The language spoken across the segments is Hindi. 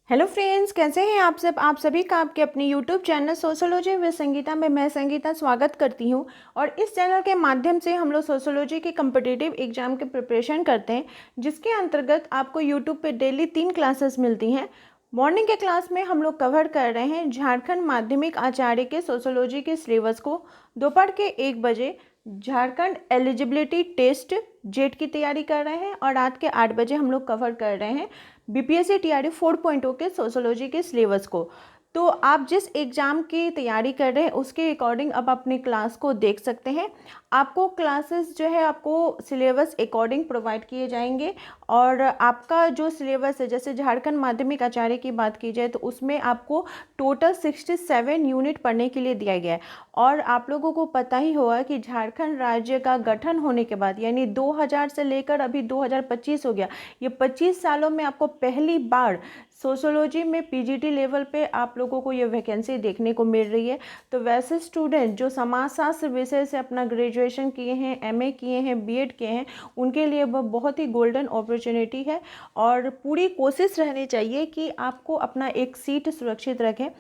हेलो फ्रेंड्स, कैसे हैं आप सभी का आपके अपने YouTube channel sociology with Sangeeta में मैं संगीता स्वागत करती हूं। और इस चैनल के माध्यम से हम लोग सोशोलॉजी के कम्पिटिटिव एग्जाम के प्रिपरेशन करते हैं, जिसके अंतर्गत आपको यूट्यूब पे डेली 3 क्लासेस मिलती हैं। मॉर्निंग के क्लास में हम लोग कवर कर रहे हैं झारखंड माध्यमिक आचार्य के सोशोलॉजी के सिलेबस को। दोपहर के 1 बजे झारखंड एलिजिबिलिटी टेस्ट जेट की तैयारी कर रहे हैं और रात के 8 बजे हम लोग कवर कर रहे हैं बीपीएससी टीआरई 4.0 के सोशोलॉजी के सिलेबस को। तो आप जिस एग्ज़ाम की तैयारी कर रहे हैं उसके अकॉर्डिंग आप अपने क्लास को देख सकते हैं। आपको क्लासेस जो है आपको सिलेबस अकॉर्डिंग प्रोवाइड किए जाएंगे। और आपका जो सिलेबस है, जैसे झारखंड माध्यमिक आचार्य की बात की जाए तो उसमें आपको टोटल 67 यूनिट पढ़ने के लिए दिया गया है। और आप लोगों को पता ही होगा कि झारखंड राज्य का गठन होने के बाद यानी 2000 से लेकर अभी 2025 हो गया, ये 25 सालों में आपको पहली बार सोशोलॉजी में पीजीटी लेवल पे आप लोगों को ये वैकेंसी देखने को मिल रही है। तो वैसे स्टूडेंट जो समाजशास्त्र विषय से अपना ग्रेजुएशन किए हैं, एमए किए हैं, बीएड किए हैं, उनके लिए वह बहुत ही गोल्डन अपॉर्चुनिटी है। और पूरी कोशिश रहनी चाहिए कि आपको अपना एक सीट सुरक्षित रखें।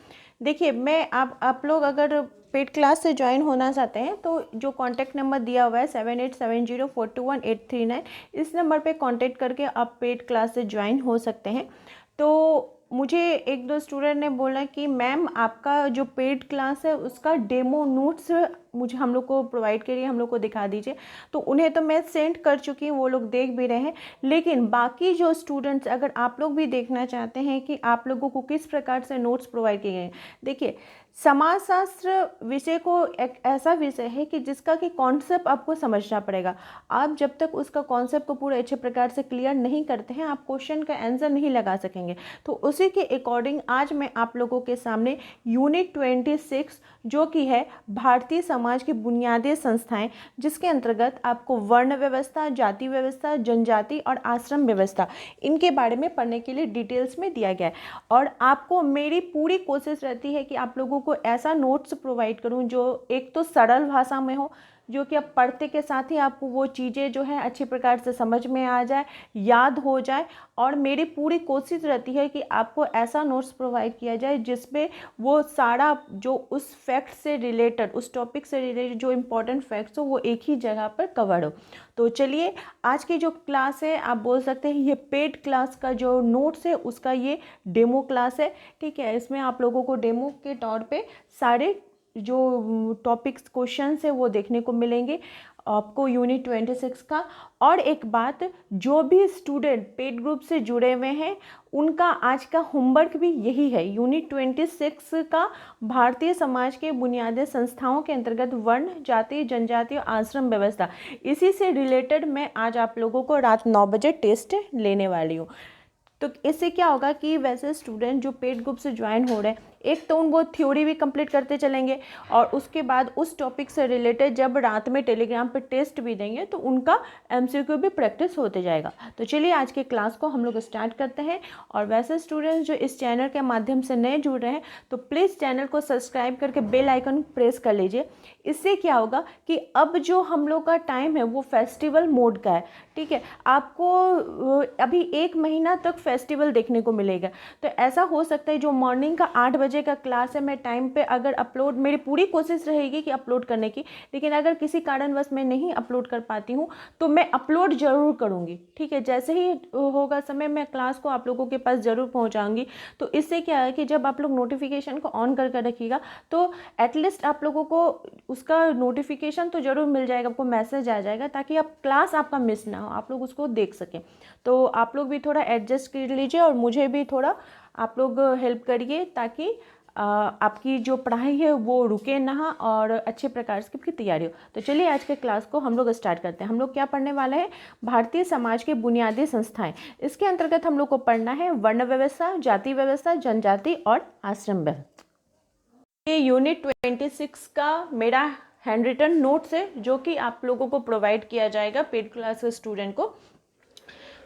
देखिए, मैं आप लोग अगर पेड क्लास से ज्वाइन होना चाहते हैं तो जो कॉन्टैक्ट नंबर दिया हुआ है 7870421839, इस नंबर पे कांटेक्ट करके आप पेड क्लास से ज्वाइन हो सकते हैं। तो मुझे एक दो स्टूडेंट ने बोला कि मैम आपका जो पेड क्लास है उसका डेमो नोट्स मुझे हम लोग को प्रोवाइड करिए, हम लोग को दिखा दीजिए। तो उन्हें तो मैं सेंड कर चुकी हूँ, वो लोग देख भी रहे हैं। लेकिन बाकी जो स्टूडेंट्स, अगर आप लोग भी देखना चाहते हैं कि आप लोगों को किस प्रकार से नोट्स प्रोवाइड किए गए हैं, देखिए समाजशास्त्र विषय को एक ऐसा विषय है कि जिसका कि कॉन्सेप्ट आपको समझना पड़ेगा। आप जब तक उसका कॉन्सेप्ट को पूरे अच्छे प्रकार से क्लियर नहीं करते हैं, आप क्वेश्चन का आंसर नहीं लगा सकेंगे। तो उसी के अकॉर्डिंग आज मैं आप लोगों के सामने यूनिट 26 जो कि है भारतीय समाज की बुनियादी संस्थाएं, जिसके अंतर्गत आपको वर्ण व्यवस्था, जाति व्यवस्था, जनजाति और आश्रम व्यवस्था, इनके बारे में पढ़ने के लिए डिटेल्स में दिया गया है। और आपको मेरी पूरी कोशिश रहती है कि आप लोगों को ऐसा नोट्स प्रोवाइड करूं जो एक तो सरल भाषा में हो, जो कि आप पढ़ते के साथ ही आपको वो चीज़ें जो है अच्छी प्रकार से समझ में आ जाए, याद हो जाए। और मेरी पूरी कोशिश रहती है कि आपको ऐसा नोट्स प्रोवाइड किया जाए जिसमें वो सारा जो उस फैक्ट से रिलेटेड, उस टॉपिक से रिलेटेड जो इम्पोर्टेंट फैक्ट्स हो वो एक ही जगह पर कवर हो। तो चलिए, आज की जो क्लास है आप बोल सकते हैं ये पेड क्लास का जो नोट्स है उसका ये डेमो क्लास है। ठीक है, इसमें आप लोगों को डेमो के तौर पे सारे जो टॉपिक्स क्वेश्चंस है वो देखने को मिलेंगे आपको यूनिट 26 का। और एक बात, जो भी स्टूडेंट पेड ग्रुप से जुड़े हुए हैं उनका आज का होमवर्क भी यही है, यूनिट 26 का भारतीय समाज के बुनियादी संस्थाओं के अंतर्गत वर्ण, जाति, जनजाति और आश्रम व्यवस्था, इसी से रिलेटेड मैं आज आप लोगों को रात 9 बजे टेस्ट लेने वाली हूँ। तो इससे क्या होगा कि वैसे स्टूडेंट जो पेड ग्रुप से ज्वाइन हो रहे हैं, एक तो वो थ्योरी भी कंप्लीट करते चलेंगे और उसके बाद उस टॉपिक से रिलेटेड जब रात में टेलीग्राम पे टेस्ट भी देंगे तो उनका एमसीक्यू भी प्रैक्टिस होते जाएगा। तो चलिए आज के क्लास को हम लोग स्टार्ट करते हैं। और वैसे स्टूडेंट्स जो इस चैनल के माध्यम से नए जुड़ रहे हैं तो प्लीज़ चैनल को सब्सक्राइब करके बेल आइकन प्रेस कर लीजिए। इससे क्या होगा कि अब जो हम लोग का टाइम है वो फेस्टिवल मोड का है। ठीक है, आपको अभी 1 महीना तक फेस्टिवल देखने को मिलेगा। तो ऐसा हो सकता है जो मॉर्निंग का 8 बजे का क्लास है, मैं टाइम पे अगर अपलोड, मेरी पूरी कोशिश रहेगी कि अपलोड करने की, लेकिन अगर किसी कारणवश मैं नहीं अपलोड कर पाती हूँ तो मैं अपलोड ज़रूर करूँगी। ठीक है, जैसे ही होगा समय मैं क्लास को आप लोगों के पास ज़रूर पहुँचाऊँगी। तो इससे क्या है कि जब आप लोग नोटिफिकेशन को ऑन कर रखिएगा तो एटलीस्ट आप लोगों को उसका नोटिफिकेशन तो ज़रूर मिल जाएगा, आपको मैसेज आ जाएगा, ताकि आप क्लास आपका मिस ना हो, आप लोग उसको देख सकें। तो आप लोग भी थोड़ा एडजस्ट कर लीजिए और मुझे भी थोड़ा आप लोग हेल्प करिए, ताकि आपकी जो पढ़ाई है वो रुके ना और अच्छे प्रकार से आपकी तैयारी हो। तो चलिए आज के क्लास को हम लोग स्टार्ट करते हैं। हम लोग क्या पढ़ने वाले हैं, भारतीय समाज के बुनियादी संस्थाएं। इसके अंतर्गत हम लोग को पढ़ना है वर्ण व्यवस्था, जाति व्यवस्था, जनजाति और आश्रम व्यवस्था। ये यूनिट 26 का मेरा हैंड रिटन नोट्स है जो कि आप लोगों को प्रोवाइड किया जाएगा पेड क्लास के स्टूडेंट को।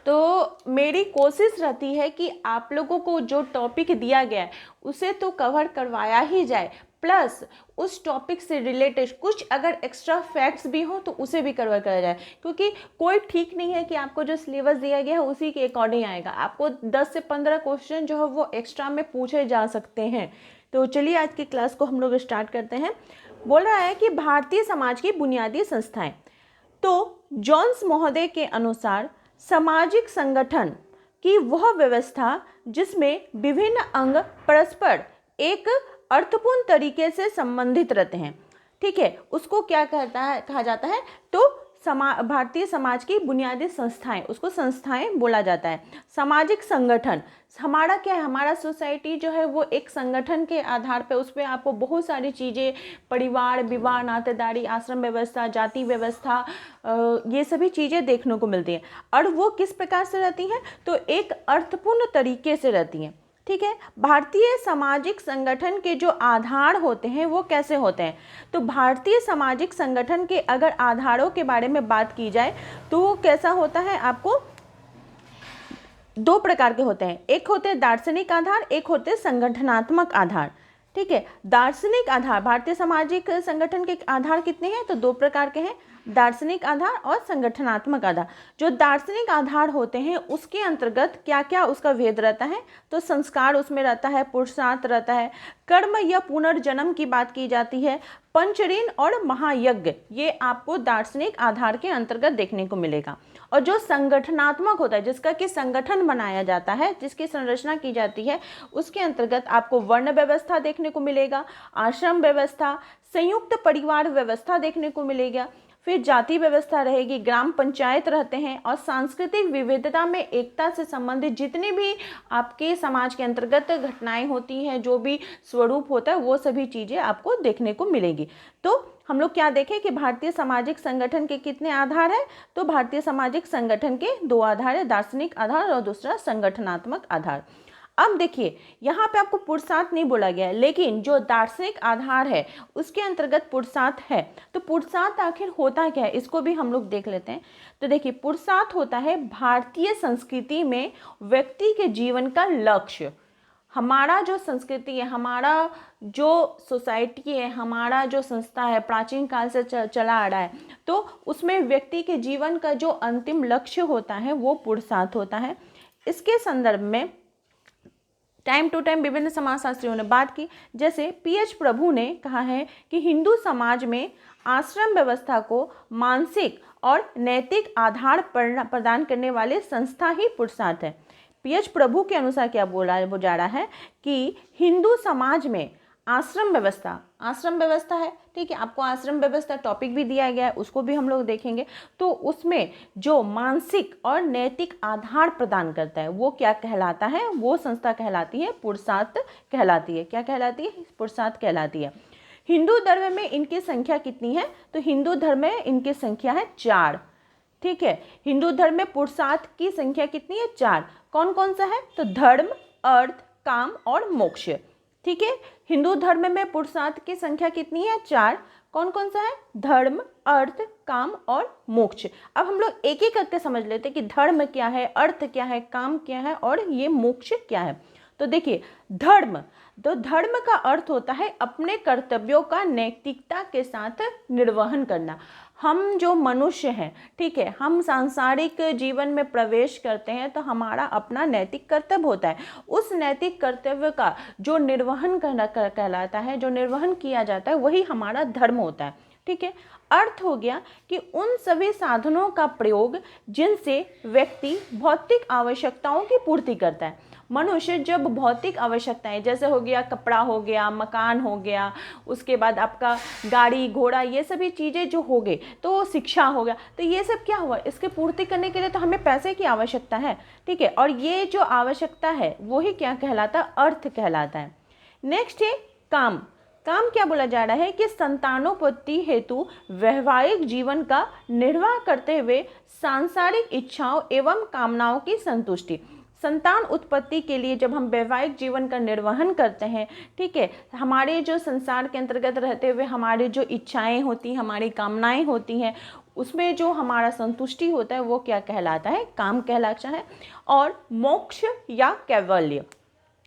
तो मेरी कोशिश रहती है कि आप लोगों को जो टॉपिक दिया गया है उसे तो कवर करवाया ही जाए, प्लस उस टॉपिक से रिलेटेड कुछ अगर एक्स्ट्रा फैक्ट्स भी हो तो उसे भी कवर करा जाए, क्योंकि कोई ठीक नहीं है कि आपको जो सिलेबस दिया गया है उसी के अकॉर्डिंग आएगा। आपको 10 से 15 क्वेश्चन जो है वो एक्स्ट्रा में पूछे जा सकते हैं। तो चलिए आज की क्लास को हम लोग स्टार्ट करते हैं। बोल रहा है कि भारतीय समाज की बुनियादी संस्थाएं। तो जॉन्स महोदय के अनुसार सामाजिक संगठन की वह व्यवस्था जिसमें विभिन्न अंग परस्पर एक अर्थपूर्ण तरीके से संबंधित रहते हैं, ठीक है, उसको क्या कहा जाता है? तो भारतीय समाज की बुनियादी संस्थाएं, उसको संस्थाएं बोला जाता है। सामाजिक संगठन हमारा क्या है? हमारा सोसाइटी जो है वो एक संगठन के आधार पे, उस पर आपको बहुत सारी चीज़ें, परिवार, विवाह, नातेदारी, आश्रम व्यवस्था, जाति व्यवस्था, ये सभी चीज़ें देखने को मिलती हैं। और वो किस प्रकार से रहती हैं? तो एक अर्थपूर्ण तरीके से रहती हैं, ठीक है। भारतीय सामाजिक संगठन के जो आधार होते हैं वो कैसे होते हैं? तो भारतीय सामाजिक संगठन के अगर आधारों के बारे में बात की जाए तो वो कैसा होता है? आपको दो प्रकार के होते हैं, एक होते हैं दार्शनिक आधार, एक होते हैं संगठनात्मक आधार, ठीक है। दार्शनिक आधार, भारतीय सामाजिक संगठन के आधार कितने हैं? तो दो प्रकार के हैं, दार्शनिक आधार और संगठनात्मक आधार। जो दार्शनिक आधार होते हैं उसके अंतर्गत क्या क्या उसका भेद रहता है? तो संस्कार उसमें रहता है, पुरुषार्थ रहता है, कर्म या पुनर्जन्म की बात की जाती है, पंचऋण और महायज्ञ, ये आपको दार्शनिक आधार के अंतर्गत देखने को मिलेगा। और जो संगठनात्मक होता है, जिसका कि संगठन बनाया जाता है, जिसकी संरचना की जाती है, उसके अंतर्गत आपको वर्ण व्यवस्था देखने को मिलेगा, आश्रम व्यवस्था, संयुक्त परिवार व्यवस्था देखने को मिलेगा, फिर जाति व्यवस्था रहेगी, ग्राम पंचायत रहते हैं, और सांस्कृतिक विविधता में एकता से संबंधित जितनी भी आपके समाज के अंतर्गत घटनाएं होती हैं, जो भी स्वरूप होता है, वो सभी चीज़ें आपको देखने को मिलेगी। तो हम लोग क्या देखें कि भारतीय सामाजिक संगठन के कितने आधार है? तो भारतीय सामाजिक संगठन के दो आधार है, दार्शनिक आधार और दूसरा संगठनात्मक आधार। अब देखिए यहाँ पे आपको पुरुषार्थ नहीं बोला गया है, लेकिन जो दार्शनिक आधार है उसके अंतर्गत पुरुषार्थ है। तो पुरुषार्थ आखिर होता क्या है, इसको भी हम लोग देख लेते हैं। तो देखिए पुरुषार्थ होता है भारतीय संस्कृति में व्यक्ति के जीवन का लक्ष्य। हमारा जो संस्कृति है, हमारा जो सोसाइटी है, हमारा जो संस्था है, प्राचीन काल से चला आ रहा है, तो उसमें व्यक्ति के जीवन का जो अंतिम लक्ष्य होता है वो पुरुषार्थ होता है। इसके संदर्भ में टाइम टू टाइम विभिन्न समाजशास्त्रियों ने बात की, जैसे पीएच प्रभु ने कहा है कि हिंदू समाज में आश्रम व्यवस्था को मानसिक और नैतिक आधार प्रदान करने वाले संस्था ही पुरुषार्थ है। पीएच प्रभु के अनुसार क्या बोला जा रहा है कि हिंदू समाज में आश्रम व्यवस्था है, ठीक है। आपको आश्रम व्यवस्था टॉपिक भी दिया गया है, उसको भी हम लोग देखेंगे। तो उसमें जो मानसिक और नैतिक आधार प्रदान करता है वो क्या कहलाता है? वो संस्था कहलाती है पुरुषार्थ कहलाती है। क्या कहलाती है? पुरुषार्थ कहलाती है। हिंदू धर्म में इनकी संख्या कितनी है? तो हिंदू धर्म में इनकी संख्या है 4, ठीक है। हिंदू धर्म में पुरुषार्थ की संख्या कितनी है? 4। कौन कौन सा है? तो धर्म, अर्थ, काम और मोक्ष, ठीक है। हिंदू धर्म में पुरुषार्थ की संख्या कितनी है? 4। कौन कौन सा है? धर्म, अर्थ, काम और मोक्ष। अब हम लोग एक एक करके समझ लेते हैं कि धर्म क्या है, अर्थ क्या है, काम क्या है और ये मोक्ष क्या है। तो देखिए धर्म, तो धर्म का अर्थ होता है अपने कर्तव्यों का नैतिकता के साथ निर्वहन करना। हम जो मनुष्य हैं, ठीक है, हम सांसारिक जीवन में प्रवेश करते हैं तो हमारा अपना नैतिक कर्तव्य होता है। उस नैतिक कर्तव्य का जो निर्वहन करना कहलाता है, जो निर्वहन किया जाता है, वही हमारा धर्म होता है, ठीक है। अर्थ हो गया कि उन सभी साधनों का प्रयोग जिनसे व्यक्ति भौतिक आवश्यकताओं की पूर्ति करता है। मनुष्य जब भौतिक आवश्यकताएं, जैसे हो गया कपड़ा, हो गया मकान, हो गया उसके बाद आपका गाड़ी घोड़ा, ये सभी चीज़ें जो हो गई, तो शिक्षा हो गया, तो ये सब क्या हुआ? इसके पूर्ति करने के लिए तो हमें पैसे की आवश्यकता है, ठीक है। और ये जो आवश्यकता है वही क्या कहलाता है? अर्थ कहलाता है। नेक्स्ट है काम। काम क्या बोला जा रहा है कि संतानोत्पत्ति हेतु वैवाहिक जीवन का निर्वाह करते हुए सांसारिक इच्छाओं एवं कामनाओं की संतुष्टि। संतान उत्पत्ति के लिए जब हम वैवाहिक जीवन का निर्वहन करते हैं, ठीक है, हमारे जो संसार के अंतर्गत रहते हुए हमारी जो इच्छाएं होती हैं, हमारी कामनाएं होती हैं, उसमें जो हमारा संतुष्टि होता है वो क्या कहलाता है? काम कहलाता है। और मोक्ष या कैवल्य,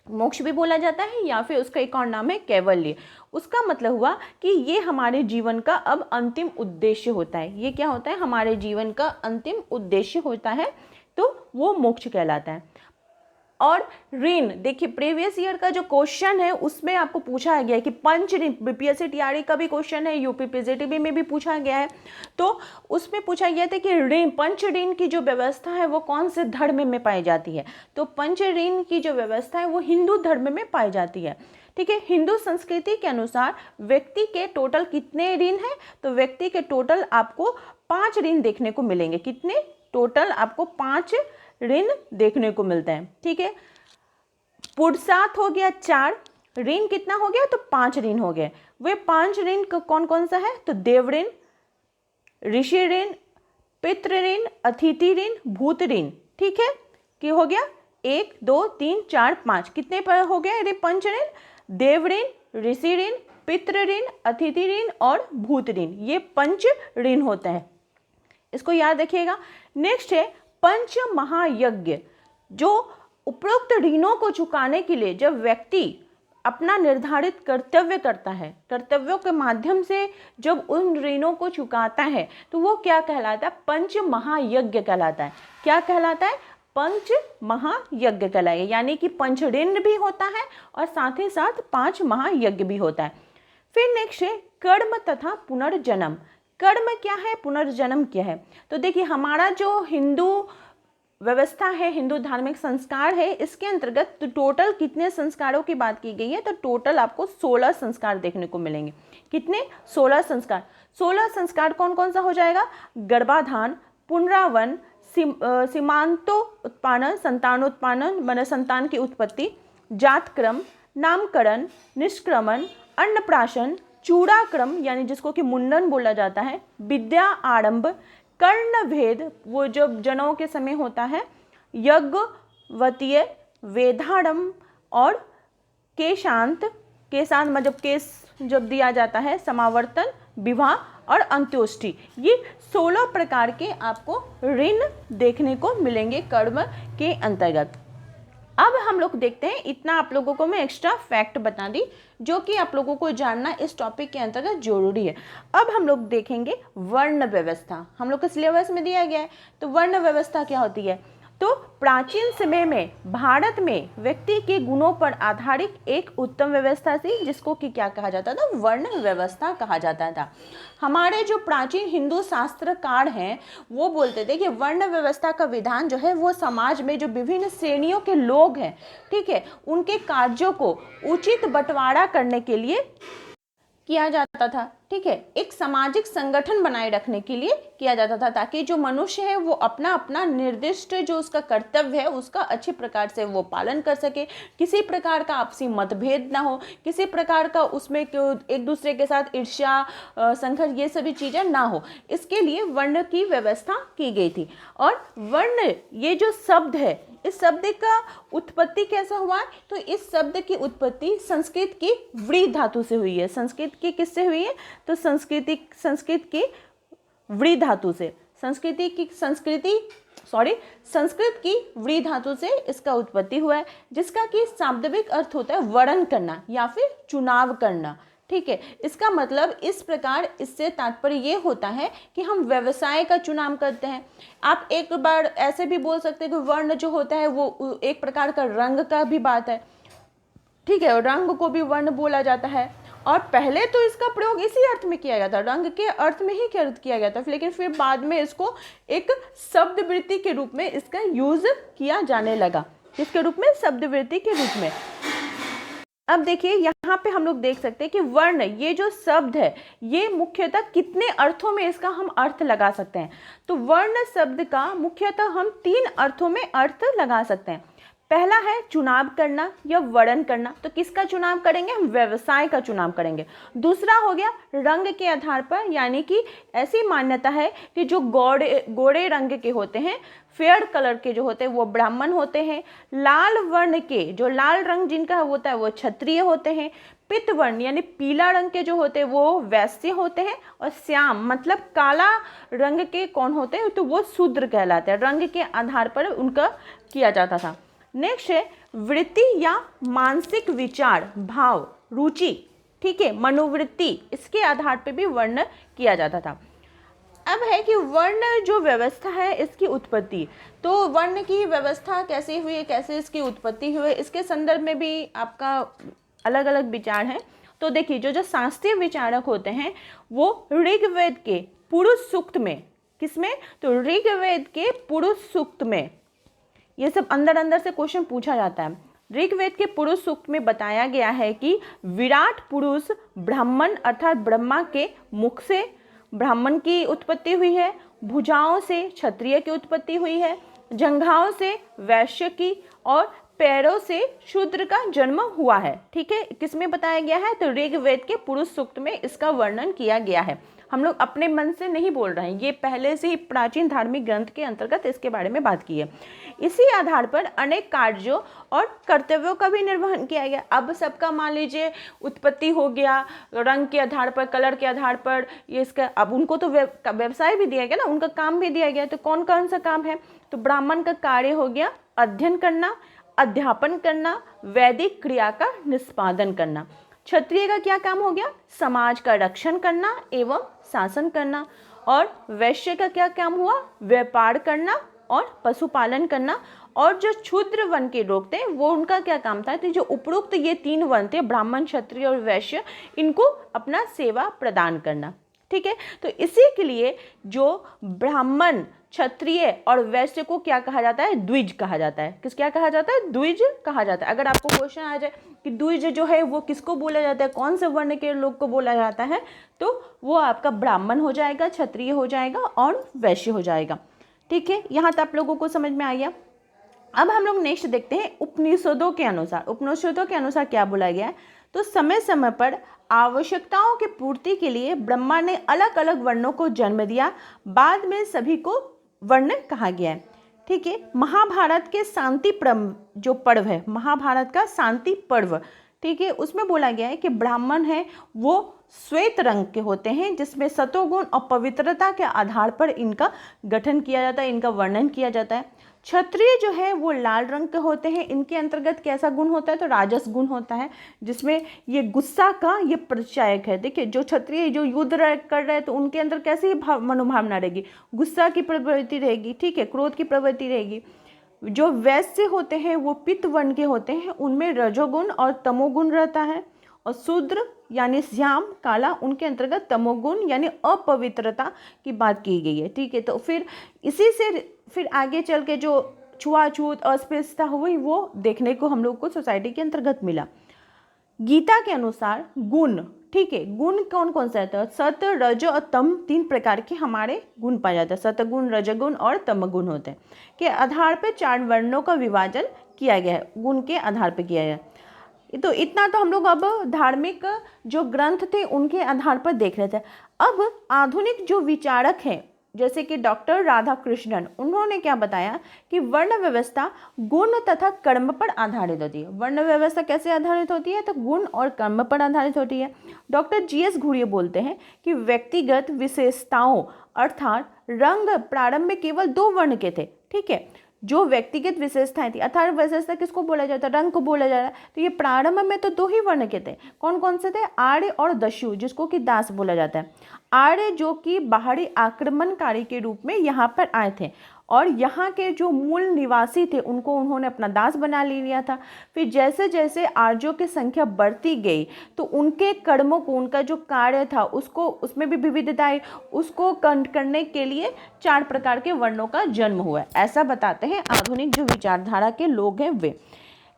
मोक्ष भी बोला जाता है, या फिर उसका एक और नाम है कैवल्य। उसका मतलब हुआ कि ये हमारे जीवन का अब अंतिम उद्देश्य होता है। ये क्या होता है? हमारे जीवन का अंतिम उद्देश्य होता है, तो वो मोक्ष कहलाता है। और ऋण, देखिए प्रीवियस ईयर का जो क्वेश्चन है उसमें आपको पूछा गया है कि पंच ऋण, बीपीएससी टीआरई का भी क्वेश्चन है, यूपी पीजीटीबी में भी पूछा गया है। तो उसमें पूछा गया था कि ऋण, पंच ऋण की जो व्यवस्था है वो कौन से धर्म में पाई जाती है? तो पंच ऋण की जो व्यवस्था है वो हिंदू धर्म में पाई जाती है। ठीक है, हिंदू संस्कृति के अनुसार व्यक्ति के टोटल कितने ऋण हैं? तो व्यक्ति के टोटल आपको 5 ऋण देखने को मिलेंगे। कितने? टोटल आपको 5 ऋण देखने को मिलते हैं। ठीक है, पुरुषार्थ हो गया 4, ऋण कितना हो गया? तो 5 ऋण हो गए। वे 5 ऋण कौन कौन सा है? तो देव ऋण, ऋषि ऋण, पितृ ऋण, अतिथि ऋण, भूत ऋण। ठीक है, कि हो गया 1 2 3 4 5, कितने पर हो गया? यदि पंच ऋण, देव ऋण, ऋषि ऋण, पितृ ऋण, अतिथि ऋण और भूत ऋण, ये पंच ऋण होते हैं। इसको याद रखिएगा। नेक्स्ट है पंच महायज्ञ। जो उपरोक्त ऋणों को चुकाने के लिए जब व्यक्ति अपना निर्धारित कर्तव्य करता है, कर्तव्यों के माध्यम से जब उन ऋणों को चुकाता है, तो वो क्या कहलाता है? पंच महायज्ञ कहलाता है। क्या कहलाता है? पंच महायज्ञ कहलाएगा। यानी कि पंच ऋण भी होता है और साथ ही साथ 5 महायज्ञ भी होता है। फिर नेक्स्ट है कर्म तथा पुनर्जन्म। कर्म क्या है? पुनर्जन्म क्या है? तो देखिए हमारा जो हिंदू व्यवस्था है, हिंदू धार्मिक संस्कार है, इसके अंतर्गत तो टोटल कितने संस्कारों की बात की गई है? तो टोटल आपको 16 संस्कार देखने को मिलेंगे। कितने? 16 संस्कार। 16 संस्कार कौन कौन सा हो जाएगा? गर्भाधान, पुनरावन, सीमांतो उत्पादन, संतानोत्पादन माने संतान की उत्पत्ति, जातक्रम, नामकरण, निष्क्रमण, अन्नप्राशन, चूड़ाक्रम यानी जिसको कि मुंडन बोला जाता है, विद्या आरंभ, कर्ण भेद वो जो जनेऊ के समय होता है, यज्ञवतीय, वेदारंभ और केशांत मतलब केस जब दिया जाता है, समावर्तन, विवाह और अंत्योष्टि। ये 16 प्रकार के आपको ऋण देखने को मिलेंगे कर्म के अंतर्गत। अब हम लोग देखते हैं, इतना आप लोगों को मैं एक्स्ट्रा फैक्ट बता दी जो कि आप लोगों को जानना इस टॉपिक के अंतर्गत जरूरी है। अब हम लोग देखेंगे वर्ण व्यवस्था। हम लोग के सिलेबस में दिया गया है। तो वर्ण व्यवस्था क्या होती है? तो प्राचीन समय में भारत में व्यक्ति के गुणों पर आधारित एक उत्तम व्यवस्था थी, जिसको कि क्या कहा जाता था? वर्ण व्यवस्था कहा जाता था। हमारे जो प्राचीन हिंदू शास्त्रकार हैं वो बोलते थे कि वर्ण व्यवस्था का विधान जो है वो समाज में जो विभिन्न श्रेणियों के लोग हैं, ठीक है, उनके कार्यों को उचित बंटवारा करने के लिए किया जाता था। ठीक है, एक सामाजिक संगठन बनाए रखने के लिए किया जाता था, ताकि जो मनुष्य है वो अपना अपना निर्दिष्ट जो उसका कर्तव्य है उसका अच्छे प्रकार से वो पालन कर सके, किसी प्रकार का आपसी मतभेद ना हो, किसी प्रकार का उसमें एक दूसरे के साथ ईर्ष्या, संघर्ष, ये सभी चीज़ें ना हो। इसके लिए वर्ण की व्यवस्था की गई थी। और वर्ण ये जो शब्द है, इस शब्द का उत्पत्ति कैसा हुआ है? तो इस शब्द की उत्पत्ति संस्कृत की व्री धातु से हुई है। संस्कृत की किससे हुई है? तो संस्कृत की व्री धातु से, संस्कृत की व्री धातु से इसका उत्पत्ति हुआ है, जिसका कि शाब्दिक अर्थ होता है वर्ण करना या फिर चुनाव करना। ठीक है, इसका मतलब इस प्रकार, इससे तात्पर्य ये होता है कि हम व्यवसाय का चुनाव करते हैं। आप एक बार ऐसे भी बोल सकते हैं कि वर्ण जो होता है वो एक प्रकार का रंग का भी बात है। ठीक है, रंग को भी वर्ण बोला जाता है। और पहले तो इसका प्रयोग इसी अर्थ में किया गया था, रंग के अर्थ में ही किया गया था, लेकिन फिर बाद में इसको एक शब्दवृत्ति के रूप में इसका यूज किया जाने लगा। किसके रूप में? शब्दवृत्ति के रूप में। अब देखिए यहाँ पे हम लोग देख सकते हैं कि वर्ण ये जो शब्द है ये मुख्यतः कितने अर्थों में इसका हम अर्थ लगा सकते हैं। तो वर्ण शब्द का मुख्यतः हम 3 अर्थों में अर्थ लगा सकते हैं। पहला है चुनाव करना या वर्ण करना। तो किसका चुनाव करेंगे? हम व्यवसाय का चुनाव करेंगे। दूसरा हो गया रंग के आधार पर, यानी कि ऐसी मान्यता है कि जो गोरे रंग के होते हैं, फेयर कलर के जो होते हैं वो ब्राह्मण होते हैं। लाल वर्ण के, जो लाल रंग जिनका होता है वो क्षत्रिय होते हैं। पित्त वर्ण यानी पीला रंग के जो होते हैं वो वैश्य होते हैं। और श्याम मतलब काला रंग के कौन होते हैं? तो वो शूद्र कहलाते हैं। रंग के आधार पर उनका किया जाता था। नेक्स्ट है वृत्ति या मानसिक विचार, भाव, रुचि, ठीक है, मनोवृत्ति, इसके आधार पे भी वर्ण किया जाता था। अब है कि वर्ण जो व्यवस्था है इसकी उत्पत्ति, तो वर्ण की व्यवस्था कैसे हुई है, कैसे इसकी उत्पत्ति हुई है, इसके संदर्भ में भी आपका अलग अलग विचार हैं। तो देखिए जो शास्त्रीय विचारक होते हैं वो ऋग्वेद के पुरुष सूक्त में, किसमें, तो ऋग्वेद के पुरुष सूक्त में, ये सब अंदर अंदर से क्वेश्चन पूछा जाता है। ऋग्वेद के पुरुष सूक्त में बताया गया है कि विराट पुरुष ब्राह्मण अर्थात ब्रह्मा के मुख से ब्राह्मण की उत्पत्ति हुई है, भुजाओं से क्षत्रिय की उत्पत्ति हुई है, जंघाओं से वैश्य की और पैरों से शूद्र का जन्म हुआ है। ठीक है, किसमें बताया गया है, तो ऋग्वेद के पुरुष सूक्त में इसका वर्णन किया गया है। हम लोग अपने मन से नहीं बोल रहे हैं, ये पहले से ही प्राचीन धार्मिक ग्रंथ के अंतर्गत इसके बारे में बात की है। इसी आधार पर अनेक कार्यों और कर्तव्यों का भी निर्वहन किया गया। अब सबका मान लीजिए उत्पत्ति हो गया, रंग के आधार पर, कलर के आधार पर, ये इसका अब उनको तो व्यवसाय भी दिया गया ना, उनका काम भी दिया गया। तो कौन कौन सा काम है, तो ब्राह्मण का कार्य हो गया अध्ययन करना, अध्यापन करना, वैदिक क्रिया का निष्पादन करना। क्षत्रिय का क्या काम हो गया, समाज का रक्षण करना एवं शासन करना। और वैश्य का क्या काम हुआ, व्यापार करना और पशुपालन करना। और जो क्षुद्र वन के लोग थे वो उनका क्या काम था, तो जो उपरोक्त ये तीन वन थे ब्राह्मण, क्षत्रिय और वैश्य, इनको अपना सेवा प्रदान करना। ठीक है, तो इसी के लिए जो ब्राह्मण, क्षत्रिय और वैश्य को क्या कहा जाता है, द्विज कहा जाता है। क्या कहा जाता है, द्विज कहा जाता है। अगर आपको क्वेश्चन आ जाए कि द्विज जो है वो किसको बोला जाता है, कौन से वर्ण के लोग को बोला जाता है, तो वो आपका ब्राह्मण हो जाएगा, क्षत्रिय हो जाएगा और वैश्य हो जाएगा। ठीक है, यहाँ तक आप लोगों को समझ में आ गया। अब हम लोग नेक्स्ट देखते हैं उपनिषदों के अनुसार। उपनिषदों के अनुसार क्या बोला गया है, तो समय समय पर आवश्यकताओं की पूर्ति के लिए ब्रह्मा ने अलग अलग वर्णों को जन्म दिया, बाद में सभी को वर्ण कहा गया है। ठीक है, महाभारत के शांति पर्व जो पर्व है, महाभारत का शांति पर्व, ठीक है, उसमें बोला गया है कि ब्राह्मण है वो श्वेत रंग के होते हैं, जिसमें सतोगुण और पवित्रता के आधार पर इनका गठन किया जाता है, इनका वर्णन किया जाता है। क्षत्रिय जो है वो लाल रंग के होते हैं, इनके अंतर्गत कैसा गुण होता है, तो राजस गुण होता है, जिसमें ये गुस्सा का ये परिचायक है। देखिए जो क्षत्रिय जो युद्ध कर रहे हैं तो उनके अंदर कैसी मनोभावना रहेगी, गुस्सा की प्रवृत्ति रहेगी, ठीक है, क्रोध की प्रवृत्ति रहेगी। जो वैश्य होते हैं वो पित्त वर्ण के होते हैं, उनमें रजोगुण और तमोगुण रहता है। और शूद्र यानी श्याम काला, उनके अंतर्गत तमोगुण यानी अपवित्रता की बात की गई है। ठीक है, तो फिर इसी से फिर आगे चल के जो छुआछूत अस्पृश्यता हुई वो देखने को हम लोग को सोसाइटी के अंतर्गत मिला। गीता के अनुसार गुण, ठीक है, गुण कौन कौन सा होता है, सत, रज और तम, तीन प्रकार के हमारे गुण पाए जाते हैं। सतगुण, रजगुण और तमगुण होते हैं, के आधार पर 4 वर्णों का विभाजन किया गया है, गुण के आधार पर किया गया है। तो इतना तो हम लोग अब धार्मिक जो ग्रंथ थे उनके आधार पर देख रहे थे। अब आधुनिक जो विचारक हैं जैसे कि डॉक्टर राधाकृष्णन, उन्होंने क्या बताया कि वर्ण व्यवस्था गुण तथा कर्म पर आधारित होती है। वर्ण व्यवस्था कैसे आधारित होती है, तो गुण और कर्म पर आधारित होती है। डॉक्टर जीएस घुरिये बोलते हैं कि व्यक्तिगत विशेषताओं अर्थात रंग प्रारंभ में केवल 2 वर्ण के थे। ठीक है, जो व्यक्तिगत विशेषताएं थी, अर्थात विशेषता किसको बोला जाता है, रंग को बोला जा रहा है। तो ये प्रारंभ में तो 2 ही वर्ण के थे, कौन कौन से थे, आर्य और दस्यु, जिसको कि दास बोला जाता है। आर्य जो कि बाहरी आक्रमणकारी के रूप में यहाँ पर आए थे और यहाँ के जो मूल निवासी थे उनको उन्होंने अपना दास बना लिया था। फिर जैसे जैसे आर्यों की संख्या बढ़ती गई तो उनके कर्मों को, उनका जो कार्य था उसको, उसमें भी विविधता आई, उसको करने के लिए 4 प्रकार के वर्णों का जन्म हुआ। ऐसा बताते हैं आधुनिक जो विचारधारा के लोग हैं वे।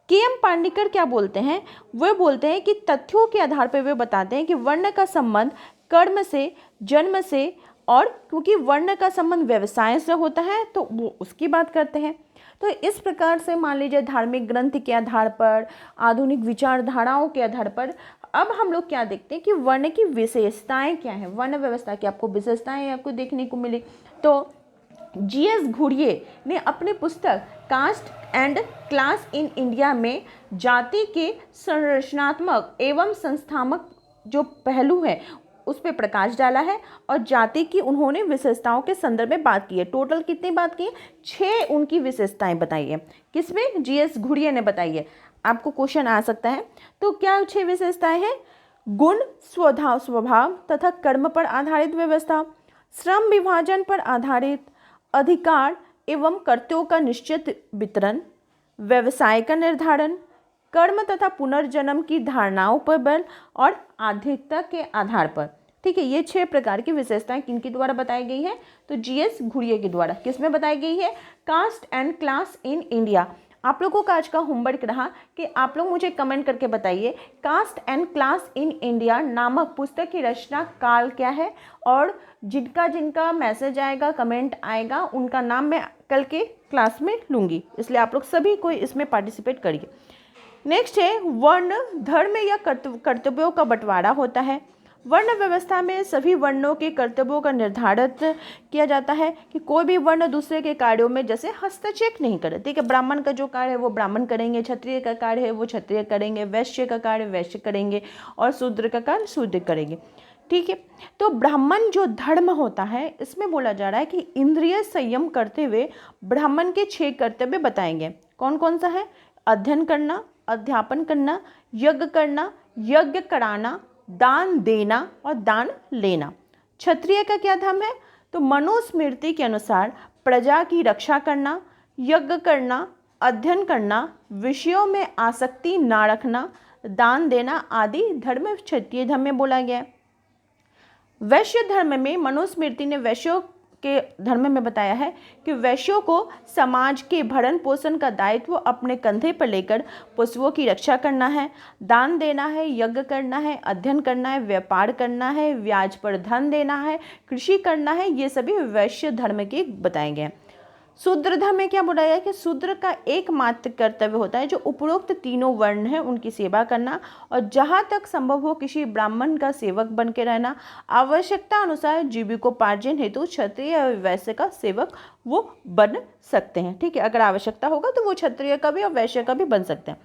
के.एम. पांडेकर क्या बोलते हैं, वे बोलते हैं कि तथ्यों के आधार पर वे बताते हैं कि वर्ण का संबंध कर्म से, जन्म से, और क्योंकि वर्ण का संबंध व्यवसाय से होता है तो वो उसकी बात करते हैं। तो इस प्रकार से मान लीजिए धार्मिक ग्रंथ के आधार पर, आधुनिक विचारधाराओं के आधार पर अब हम लोग क्या देखते हैं कि वर्ण की विशेषताएं क्या हैं, वर्ण व्यवस्था की आपको विशेषताएं आपको देखने को मिली। तो जीएस घुरिये ने अपनी पुस्तक caste and class in India में जाति के संरचनात्मक एवं संस्थात्मक जो पहलू है उस पर प्रकाश डाला है और जाति की उन्होंने विशेषताओं के संदर्भ में बात की है। टोटल कितनी बात की है? 6 उनकी विशेषताएं बताई है। किसमें? जीएस घुरिया ने बताई है। आपको क्वेश्चन आ सकता है। तो क्या 6 विशेषताएं हैं? गुण, स्वभाव तथा कर्म पर आधारित व्यवस्था, श्रम विभाजन पर आधारित, अधिकार एवं कर्तव्यों का निश्चित वितरण, व्यवसाय का निर्धारण, कर्म तथा पुनर्जन्म की धारणाओं पर बल और आध्यात्मिकता के आधार पर। ठीक है, ये 6 प्रकार की विशेषताएं किनके द्वारा बताई गई है? तो जीएस घुरिया के द्वारा। किसमें बताई गई है? Caste and class in India. आप लोगों का आज का होमवर्क रहा कि आप लोग मुझे कमेंट करके बताइए caste and class in India नामक पुस्तक की रचना काल क्या है, और जिनका जिनका मैसेज आएगा, कमेंट आएगा, उनका नाम मैं कल के क्लास में लूँगी, इसलिए आप लोग सभी को इसमें पार्टिसिपेट करिए। नेक्स्ट है वर्ण, धर्म या कर्तव्यों का बंटवारा होता है। वर्ण व्यवस्था में सभी वर्णों के कर्तव्यों का निर्धारित किया जाता है कि कोई भी वर्ण दूसरे के कार्यों में जैसे हस्तक्षेप नहीं करे। ठीक है, ब्राह्मण का जो कार्य है वो ब्राह्मण करेंगे, क्षत्रिय का कार्य है वो क्षत्रिय करेंगे, वैश्य का कार्य वैश्य करेंगे और शूद्र का कार्य शूद्र करेंगे। ठीक है, तो ब्राह्मण जो धर्म होता है इसमें बोला जा रहा है कि इंद्रिय संयम करते हुए ब्राह्मण के 6 कर्तव्य बताएंगे। कौन कौन सा है? अध्ययन करना, अध्यापन करना, यज्ञ करना, यज्ञ कराना, दान देना और दान लेना। क्षत्रिय का क्या धर्म है? तो मनुस्मृति के अनुसार प्रजा की रक्षा करना, यज्ञ करना, अध्ययन करना, विषयों में आसक्ति ना रखना, दान देना आदि धर्म क्षत्रिय धर्म में बोला गया है। वैश्य धर्म में मनुस्मृति ने वैश्यों के धर्म में बताया है कि वैश्यों को समाज के भरण पोषण का दायित्व अपने कंधे पर लेकर पशुओं की रक्षा करना है, दान देना है, यज्ञ करना है, अध्ययन करना है, व्यापार करना है, ब्याज पर धन देना है, कृषि करना है। ये सभी वैश्य धर्म के बताए गए। शूद्र धर्म में क्या बोला गया कि शूद्र का एकमात्र कर्तव्य होता है जो उपरोक्त तीनों वर्ण है उनकी सेवा करना, और जहाँ तक संभव हो किसी ब्राह्मण का सेवक बन के रहना, आवश्यकता अनुसार जीविकोपार्जन हेतु क्षत्रिय या वैश्य का सेवक वो बन सकते हैं। ठीक है, अगर आवश्यकता होगा तो वो क्षत्रिय का भी और वैश्य का भी बन सकते हैं।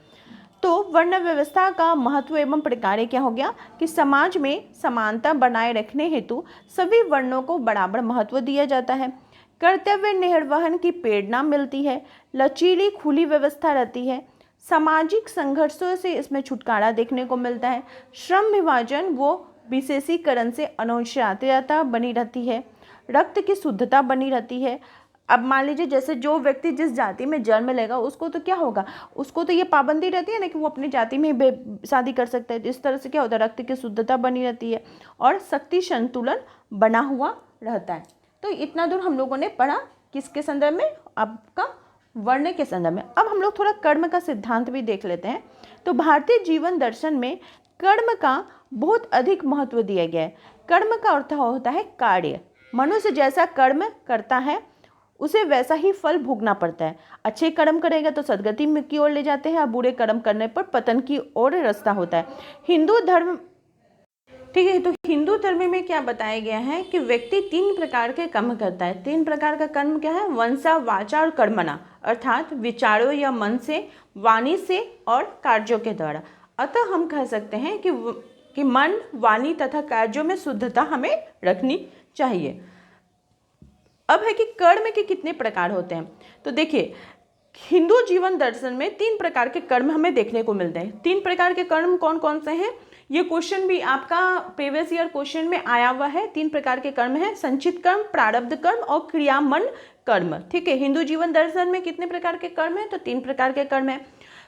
तो वर्ण व्यवस्था का महत्व एवं प्रकार क्या हो गया कि समाज में समानता बनाए रखने हेतु सभी वर्णों को बराबर महत्व दिया जाता है। कर्तव्य निर्वहन की प्रेरणा मिलती है, लचीली खुली व्यवस्था रहती है, सामाजिक संघर्षों से इसमें छुटकारा देखने को मिलता है, श्रम विभाजन वो विशेषीकरण से अनुशासितता बनी रहती है, रक्त की शुद्धता बनी रहती है। अब मान लीजिए जैसे जो व्यक्ति जिस जाति में जन्म लेगा उसको तो क्या होगा, उसको तो ये पाबंदी रहती है ना कि वो अपनी जाति में शादी कर सकता है। तो इस तरह से क्या होता है, रक्त की शुद्धता बनी रहती है और शक्ति संतुलन बना हुआ रहता है। तो इतना दूर हम लोगों ने पढ़ा किसके संदर्भ में? आपका वर्ण के संदर्भ में। अब हम लोग थोड़ा कर्म का सिद्धांत भी देख लेते हैं। तो भारतीय जीवन दर्शन में कर्म का बहुत अधिक महत्व दिया गया है। कर्म का अर्थ होता है कार्य। मनुष्य जैसा कर्म करता है उसे वैसा ही फल भोगना पड़ता है। अच्छे कर्म करेगा तो सदगति की ओर ले जाते हैं और बुरे कर्म करने पर पतन की ओर रास्ता होता है। हिंदू धर्म, ठीक है, तो हिंदू धर्म में क्या बताया गया है कि व्यक्ति 3 प्रकार के कर्म करता है। 3 प्रकार का कर्म क्या है? वंसा, वाचा और कर्मणा, अर्थात विचारों या मन से, वाणी से और कार्यों के द्वारा। अतः हम कह सकते हैं कि मन, वाणी तथा कार्यों में शुद्धता हमें रखनी चाहिए। अब है कि कर्म के कितने प्रकार होते हैं। तो देखिए हिंदू जीवन दर्शन में 3 प्रकार के कर्म हमें देखने को मिलते हैं। 3 प्रकार के कर्म कौन कौन से हैं? ये क्वेश्चन भी आपका प्रीवियस ईयर क्वेश्चन में आया हुआ है। 3 प्रकार के कर्म हैं, संचित कर्म, प्रारब्ध कर्म और क्रियामन कर्म। ठीक है, हिंदू जीवन दर्शन में कितने प्रकार के कर्म हैं? तो 3 प्रकार के कर्म हैं।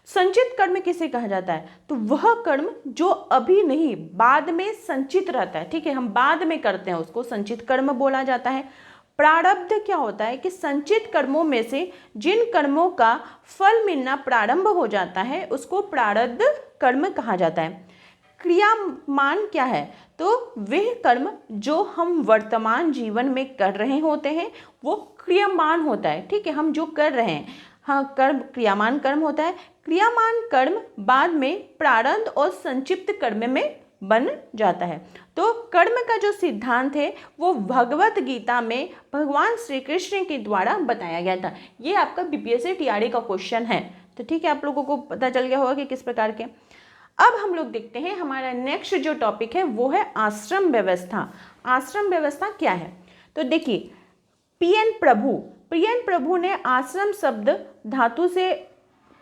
संचित कर्म किसे कहा जाता है? तो वह कर्म जो अभी नहीं बाद में संचित रहता है। ठीक है, हम बाद में करते हैं उसको संचित कर्म बोला जाता है। प्रारब्ध क्या होता है कि संचित कर्मों में से जिन कर्मों का फल मिलना प्रारंभ हो जाता है उसको प्रारब्ध कर्म कहा जाता है। क्रियामान क्या है? तो वह कर्म जो हम वर्तमान जीवन में कर रहे होते हैं वो क्रियामान होता है। ठीक है, हम जो कर रहे हैं, हाँ, कर्म क्रियामान कर्म होता है। क्रियामान कर्म बाद में प्रारब्ध और संक्षिप्त कर्म में बन जाता है। तो कर्म का जो सिद्धांत है वो भगवत गीता में भगवान श्री कृष्ण के द्वारा बताया गया था। ये आपका बीपीएससी टीआरडी का क्वेश्चन है। तो ठीक है, आप लोगों को पता चल गया होगा कि किस प्रकार के। अब हम लोग देखते हैं हमारा नेक्स्ट जो टॉपिक है वो है आश्रम व्यवस्था। आश्रम व्यवस्था क्या है? तो देखिए, पीएन प्रभु ने आश्रम शब्द धातु से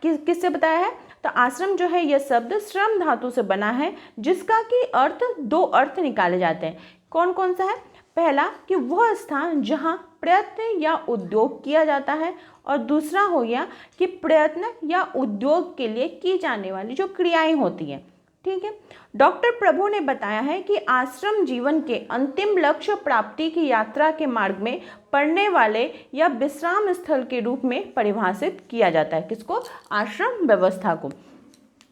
किससे बताया है? तो आश्रम जो है यह शब्द श्रम धातु से बना है, जिसका कि अर्थ, दो अर्थ निकाले जाते हैं। कौन कौन सा है? पहला कि वह स्थान जहाँ प्रयत्न या उद्योग किया जाता है, और दूसरा हो गया कि प्रयत्न या उद्योग के लिए की जाने वाली जो क्रियाएं होती हैं। ठीक है। डॉक्टर प्रभु ने बताया है कि आश्रम जीवन के अंतिम लक्ष्य प्राप्ति की यात्रा के मार्ग में पड़ने वाले या विश्राम स्थल के रूप में परिभाषित किया जाता है। किसको? आश्रम व्यवस्था को।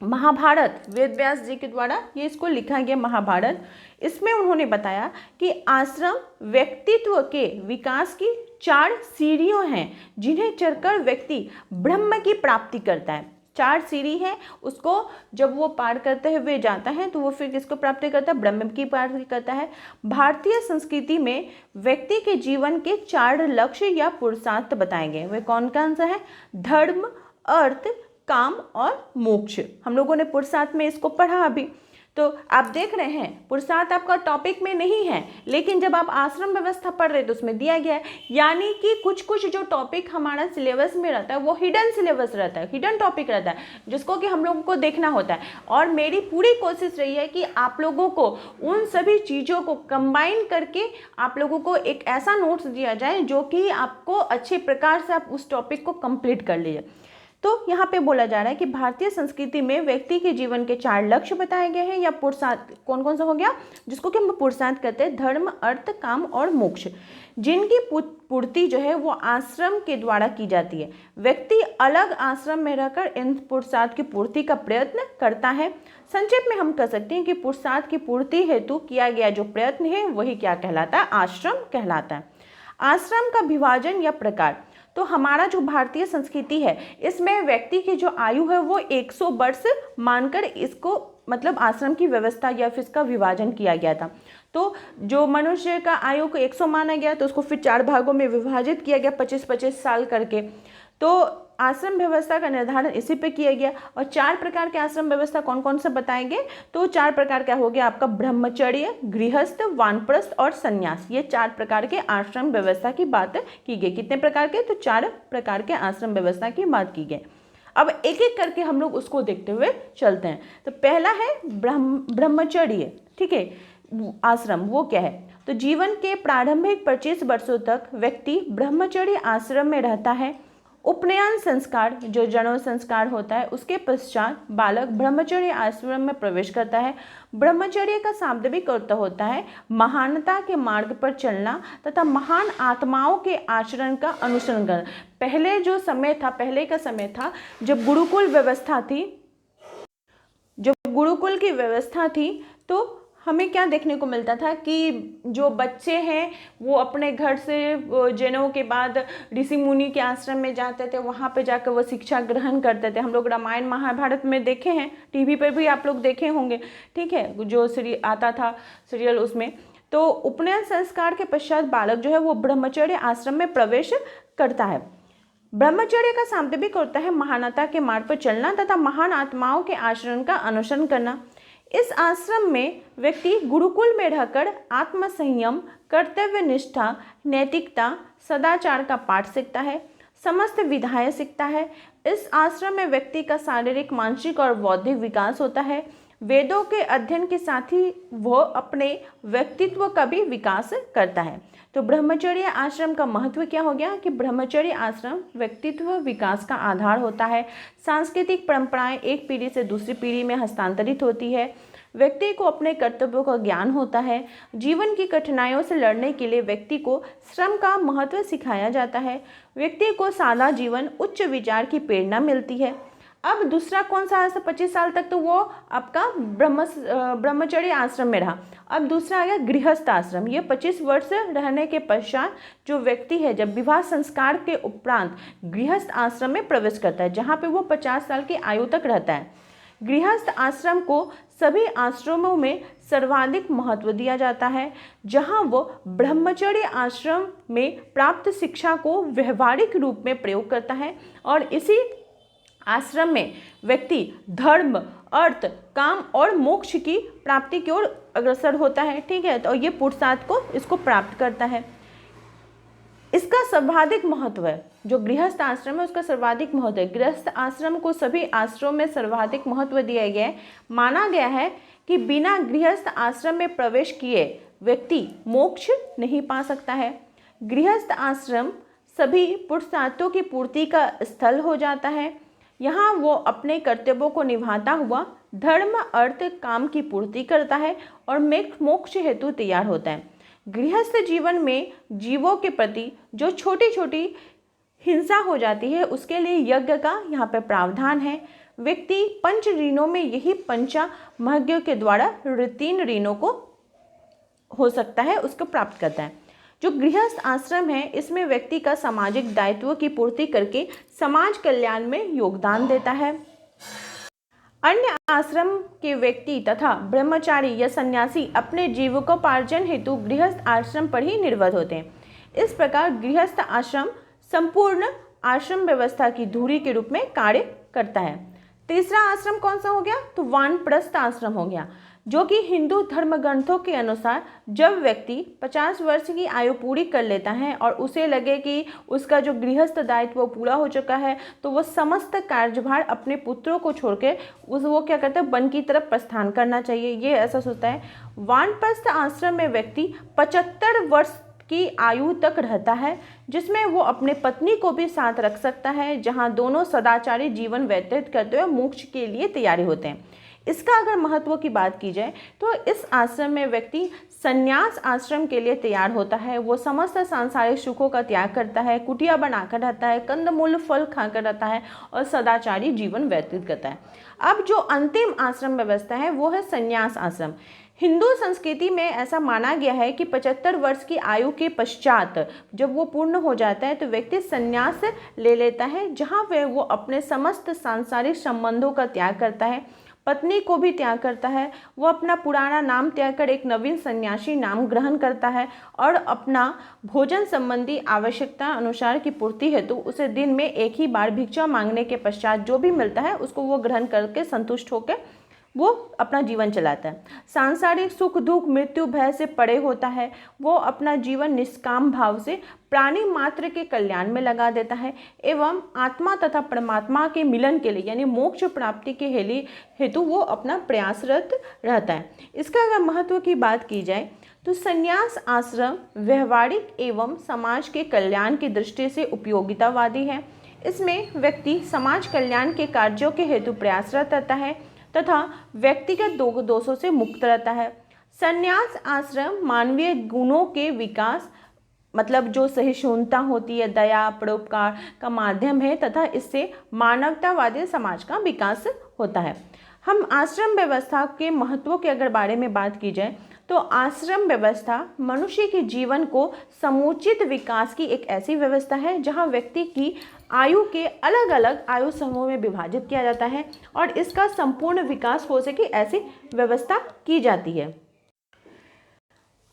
महाभारत, वेद व्यास जी के द्वारा ये इसको लिखा गया महाभारत। इसमें उन्होंने बताया कि आश्रम व्यक्तित्व के विकास की 4 सीढ़ियां हैं, जिन्हें चढ़कर व्यक्ति ब्रह्म की प्राप्ति करता है। 4 सीढ़ी है, उसको जब वो पार करते हुए जाता है तो वो फिर किसको प्राप्ति करता है? ब्रह्म की प्राप्ति करता है। भारतीय संस्कृति में व्यक्ति के जीवन के 4 लक्ष्य या पुरुषार्थ बताए गए। वे कौन कौन सा है? धर्म, अर्थ, काम और मोक्ष। हम लोगों ने पुरुषार्थ में इसको पढ़ा अभी। तो आप देख रहे हैं पुरुषार्थ आपका टॉपिक में नहीं है, लेकिन जब आप आश्रम व्यवस्था पढ़ रहे तो उसमें दिया गया है। यानी कि कुछ कुछ जो टॉपिक हमारा सिलेबस में रहता है वो हिडन सिलेबस रहता है, हिडन टॉपिक रहता है, जिसको कि हम लोगों को देखना होता है। और मेरी पूरी कोशिश रही है कि आप लोगों को उन सभी चीज़ों को कंबाइन करके आप लोगों को एक ऐसा नोट्स दिया जाए जो कि आपको अच्छे प्रकार से आप उस टॉपिक को कंप्लीट कर लीजिए। तो यहाँ पे बोला जा रहा है कि भारतीय संस्कृति में व्यक्ति के जीवन के 4 लक्ष्य बताए गए हैं, या पुरुषार्थ। कौन कौन सा हो गया? जिसको कि हम पुरुषार्थ कहते हैं, धर्म, अर्थ, काम और मोक्ष, जिनकी पूर्ति जो है वो आश्रम के द्वारा की जाती है। व्यक्ति अलग आश्रम में रहकर इन पुरुषार्थ की पूर्ति का प्रयत्न करता है। संक्षेप में हम कह सकते हैं कि पुरुषार्थ की पूर्ति हेतु किया गया जो प्रयत्न है वही क्या कहलाता है? आश्रम कहलाता है। आश्रम का विभाजन या प्रकार। तो हमारा जो भारतीय संस्कृति है इसमें व्यक्ति की जो आयु है वो 100 वर्ष मानकर इसको मतलब आश्रम की व्यवस्था या फिर इसका विभाजन किया गया था। तो जो मनुष्य का आयु को 100 माना गया तो उसको फिर 4 भागों में विभाजित किया गया 25-25 साल करके। तो आश्रम व्यवस्था का निर्धारण इसी पे किया गया। और 4 प्रकार के आश्रम व्यवस्था कौन कौन से बताएंगे? तो 4 प्रकार क्या हो गया आपका? ब्रह्मचर्य, गृहस्थ, वानप्रस्थ और संन्यास। ये 4 प्रकार के आश्रम व्यवस्था की बात की गई। कितने प्रकार के? तो 4 प्रकार के आश्रम व्यवस्था की बात की गई। अब एक एक करके हम लोग उसको देखते हुए चलते हैं। तो पहला है ब्रह्मचर्य। ठीक है, आश्रम वो क्या है? तो जीवन के प्रारंभिक 25 वर्षों तक व्यक्ति ब्रह्मचर्य आश्रम में रहता है। उपनयन संस्कार जो जनेऊ संस्कार होता है उसके पश्चात बालक ब्रह्मचर्य आश्रम में प्रवेश करता है। ब्रह्मचर्य का शाब्दिक अर्थ होता है महानता के मार्ग पर चलना तथा महान आत्माओं के आचरण का अनुसरण करना। पहले जो समय था, पहले का समय था जब गुरुकुल व्यवस्था थी, जब गुरुकुल की व्यवस्था थी, तो हमें क्या देखने को मिलता था कि जो बच्चे हैं वो अपने घर से जनेऊ के बाद ऋषि मुनि के आश्रम में जाते थे, वहाँ पे जाकर वो शिक्षा ग्रहण करते थे। हम लोग रामायण महाभारत में देखे हैं, टीवी पर भी आप लोग देखे होंगे। ठीक है, जो आता था सीरियल उसमें। तो उपनयन संस्कार के पश्चात बालक जो है वो ब्रह्मचर्य आश्रम में प्रवेश करता है। ब्रह्मचर्य का शाब्दिक होता है महानता के मार्ग पर चलना तथा महान आत्माओं के आचरण का अनुसरण करना। इस आश्रम में व्यक्ति गुरुकुल में रहकर आत्मसंयम, कर्तव्य निष्ठा, नैतिकता, सदाचार का पाठ सीखता है, समस्त विधाएं सीखता है। इस आश्रम में व्यक्ति का शारीरिक, मानसिक और बौद्धिक विकास होता है। वेदों के अध्ययन के साथ ही वह अपने व्यक्तित्व का भी विकास करता है। तो ब्रह्मचर्य आश्रम का महत्व क्या हो गया कि ब्रह्मचर्य आश्रम व्यक्तित्व विकास का आधार होता है। सांस्कृतिक परंपराएं एक पीढ़ी से दूसरी पीढ़ी में हस्तांतरित होती है। व्यक्ति को अपने कर्तव्यों का ज्ञान होता है। जीवन की कठिनाइयों से लड़ने के लिए व्यक्ति को श्रम का महत्व सिखाया जाता है। व्यक्ति को सादा जीवन, उच्च विचार की प्रेरणा मिलती है। अब दूसरा कौन सा है? 25 साल तक तो वो आपका ब्रह्मचर्य आश्रम में रहा। अब दूसरा आ गया गृहस्थ आश्रम। ये 25 वर्ष रहने के पश्चात जो व्यक्ति है जब विवाह संस्कार के उपरांत गृहस्थ आश्रम में प्रवेश करता है, जहाँ पे वो 50 साल की आयु तक रहता है। गृहस्थ आश्रम को सभी आश्रमों में सर्वाधिक महत्व दिया जाता है, जहाँ वो ब्रह्मचर्य आश्रम में प्राप्त शिक्षा को व्यवहारिक रूप में प्रयोग करता है और इसी आश्रम में व्यक्ति धर्म, अर्थ, काम और मोक्ष की प्राप्ति की ओर अग्रसर होता है। ठीक है, तो ये पुरुषार्थ को इसको प्राप्त करता है। इसका सर्वाधिक महत्व है, जो गृहस्थ आश्रम है उसका सर्वाधिक महत्व है। गृहस्थ आश्रम को सभी आश्रमों में सर्वाधिक महत्व दिया गया है। माना गया है कि बिना गृहस्थ आश्रम में प्रवेश किए व्यक्ति मोक्ष नहीं पा सकता है। गृहस्थ आश्रम सभी पुरुषार्थों की पूर्ति का स्थल हो जाता है। यहाँ वो अपने कर्तव्यों को निभाता हुआ धर्म, अर्थ, काम की पूर्ति करता है और मोक्ष हेतु तैयार होता है। गृहस्थ जीवन में जीवों के प्रति जो छोटी छोटी हिंसा हो जाती है उसके लिए यज्ञ का यहाँ पे प्रावधान है। व्यक्ति पंच ऋणों में यही पंचामहज्ञ के द्वारा 3 ऋणों को हो सकता है उसको प्राप्त करता है। जो गृहस्थ आश्रम है इसमें व्यक्ति का सामाजिक दायित्व की पूर्ति करके समाज कल्याण में योगदान देता है। अन्य आश्रम के व्यक्ति तथा ब्रह्मचारी या सन्यासी अपने जीविकोपार्जन हेतु गृहस्थ आश्रम पर ही निर्भर होते हैं। इस प्रकार गृहस्थ आश्रम संपूर्ण आश्रम व्यवस्था की धुरी के रूप में कार्य करता है। तीसरा आश्रम कौन सा हो गया? तो वानप्रस्थ आश्रम हो गया, जो कि हिंदू धर्म ग्रंथों के अनुसार जब व्यक्ति 50 वर्ष की आयु पूरी कर लेता है और उसे लगे कि उसका जो गृहस्थ दायित्व पूरा हो चुका है तो वो समस्त कार्यभार अपने पुत्रों को छोड़ के वो क्या करता है, वन की तरफ प्रस्थान करना चाहिए, ये ऐसा सोचता है। वानप्रस्थ आश्रम में व्यक्ति 75 वर्ष की आयु तक रहता है, जिसमें वो अपने पत्नी को भी साथ रख सकता है, जहाँ दोनों सदाचारी जीवन व्यतीत करते हुए मोक्ष के लिए तैयारी होते हैं। इसका अगर महत्व की बात की जाए तो इस आश्रम में व्यक्ति संन्यास आश्रम के लिए तैयार होता है। वो समस्त सांसारिक सुखों का त्याग करता है, कुटिया बनाकर रहता है, कंदमूल फल खाकर रहता है और सदाचारी जीवन व्यतीत करता है। अब जो अंतिम आश्रम व्यवस्था है वो है संन्यास आश्रम। हिंदू संस्कृति में ऐसा माना गया है कि 75 वर्ष की आयु के पश्चात जब वो पूर्ण हो जाता है तो व्यक्ति संन्यास ले लेता है, जहाँ पे वो अपने समस्त सांसारिक संबंधों का त्याग करता है, पत्नी को भी त्याग करता है। वो अपना पुराना नाम त्याग कर एक नवीन सन्यासी नाम ग्रहण करता है और अपना भोजन संबंधी आवश्यकता अनुसार की पूर्ति हेतु उसे दिन में एक ही बार भिक्षा मांगने के पश्चात जो भी मिलता है उसको वो ग्रहण करके संतुष्ट होकर वो अपना जीवन चलाता है। सांसारिक सुख दुख मृत्यु भय से परे होता है। वो अपना जीवन निष्काम भाव से प्राणी मात्र के कल्याण में लगा देता है एवं आत्मा तथा परमात्मा के मिलन के लिए यानी मोक्ष प्राप्ति के हेतु वो अपना प्रयासरत रहता है। इसका अगर महत्व की बात की जाए तो संन्यास आश्रम व्यवहारिक एवं समाज के कल्याण की दृष्टि से उपयोगितावादी है। इसमें व्यक्ति समाज कल्याण के कार्यों के हेतु प्रयासरत रहता है तथा व्यक्तिगत दोषों से मुक्त रहता है। संन्यास आश्रम मानवीय गुणों के विकास मतलब जो सहिष्णुता होती है, दया, परोपकार का माध्यम है तथा इससे मानवतावादी समाज का विकास होता है। हम आश्रम व्यवस्था के महत्व के अगर बारे में बात की जाए तो आश्रम व्यवस्था मनुष्य के जीवन को समुचित विकास की एक ऐसी व्यवस्था है जहां व्यक्ति की आयु के अलग अलग आयु समूह में विभाजित किया जाता है और इसका संपूर्ण विकास हो सके ऐसी व्यवस्था की जाती है।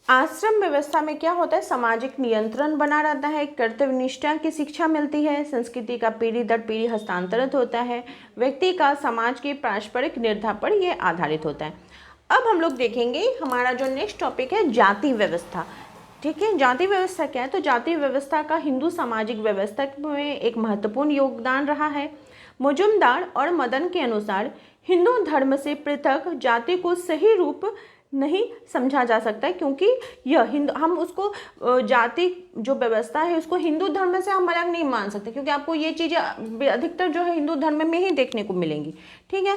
आश्रम व्यवस्था में क्या होता है, सामाजिक नियंत्रण बना रहता है, कर्तव्य निष्ठा की शिक्षा मिलती है, संस्कृति का पीढ़ी दर पीढ़ी हस्तांतरित होता है, व्यक्ति का समाज के पारस्परिक निर्धा पर यह आधारित होता है। अब हम लोग देखेंगे हमारा जो नेक्स्ट टॉपिक है जाति व्यवस्था। ठीक है, जाति व्यवस्था क्या है? तो जाति व्यवस्था का हिंदू सामाजिक व्यवस्था में एक महत्वपूर्ण योगदान रहा है। मुजुमदार और मदन के अनुसार हिंदू धर्म से पृथक जाति को सही रूप नहीं समझा जा सकता है, क्योंकि यह हम उसको जाति जो व्यवस्था है उसको हिंदू धर्म से हम अलग नहीं मान सकते, क्योंकि आपको ये चीज़ें अधिकतर जो है हिंदू धर्म में ही देखने को मिलेंगी। ठीक है,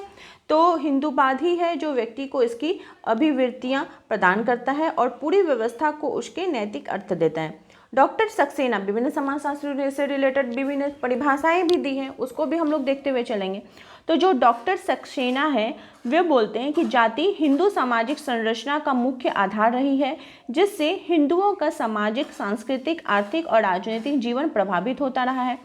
तो हिंदूवाद ही है जो व्यक्ति को इसकी अभिवृत्तियां प्रदान करता है और पूरी व्यवस्था को उसके नैतिक अर्थ देता है। डॉक्टर सक्सेना विभिन्न समाजशास्त्र से रिलेटेड विभिन्न परिभाषाएं भी दी हैं, उसको भी हम लोग देखते हुए चलेंगे। तो जो डॉक्टर सक्सेना है वे बोलते हैं कि जाति हिंदू सामाजिक संरचना का मुख्य आधार रही है, जिससे हिंदुओं का सामाजिक, सांस्कृतिक, आर्थिक और राजनीतिक जीवन प्रभावित होता रहा है।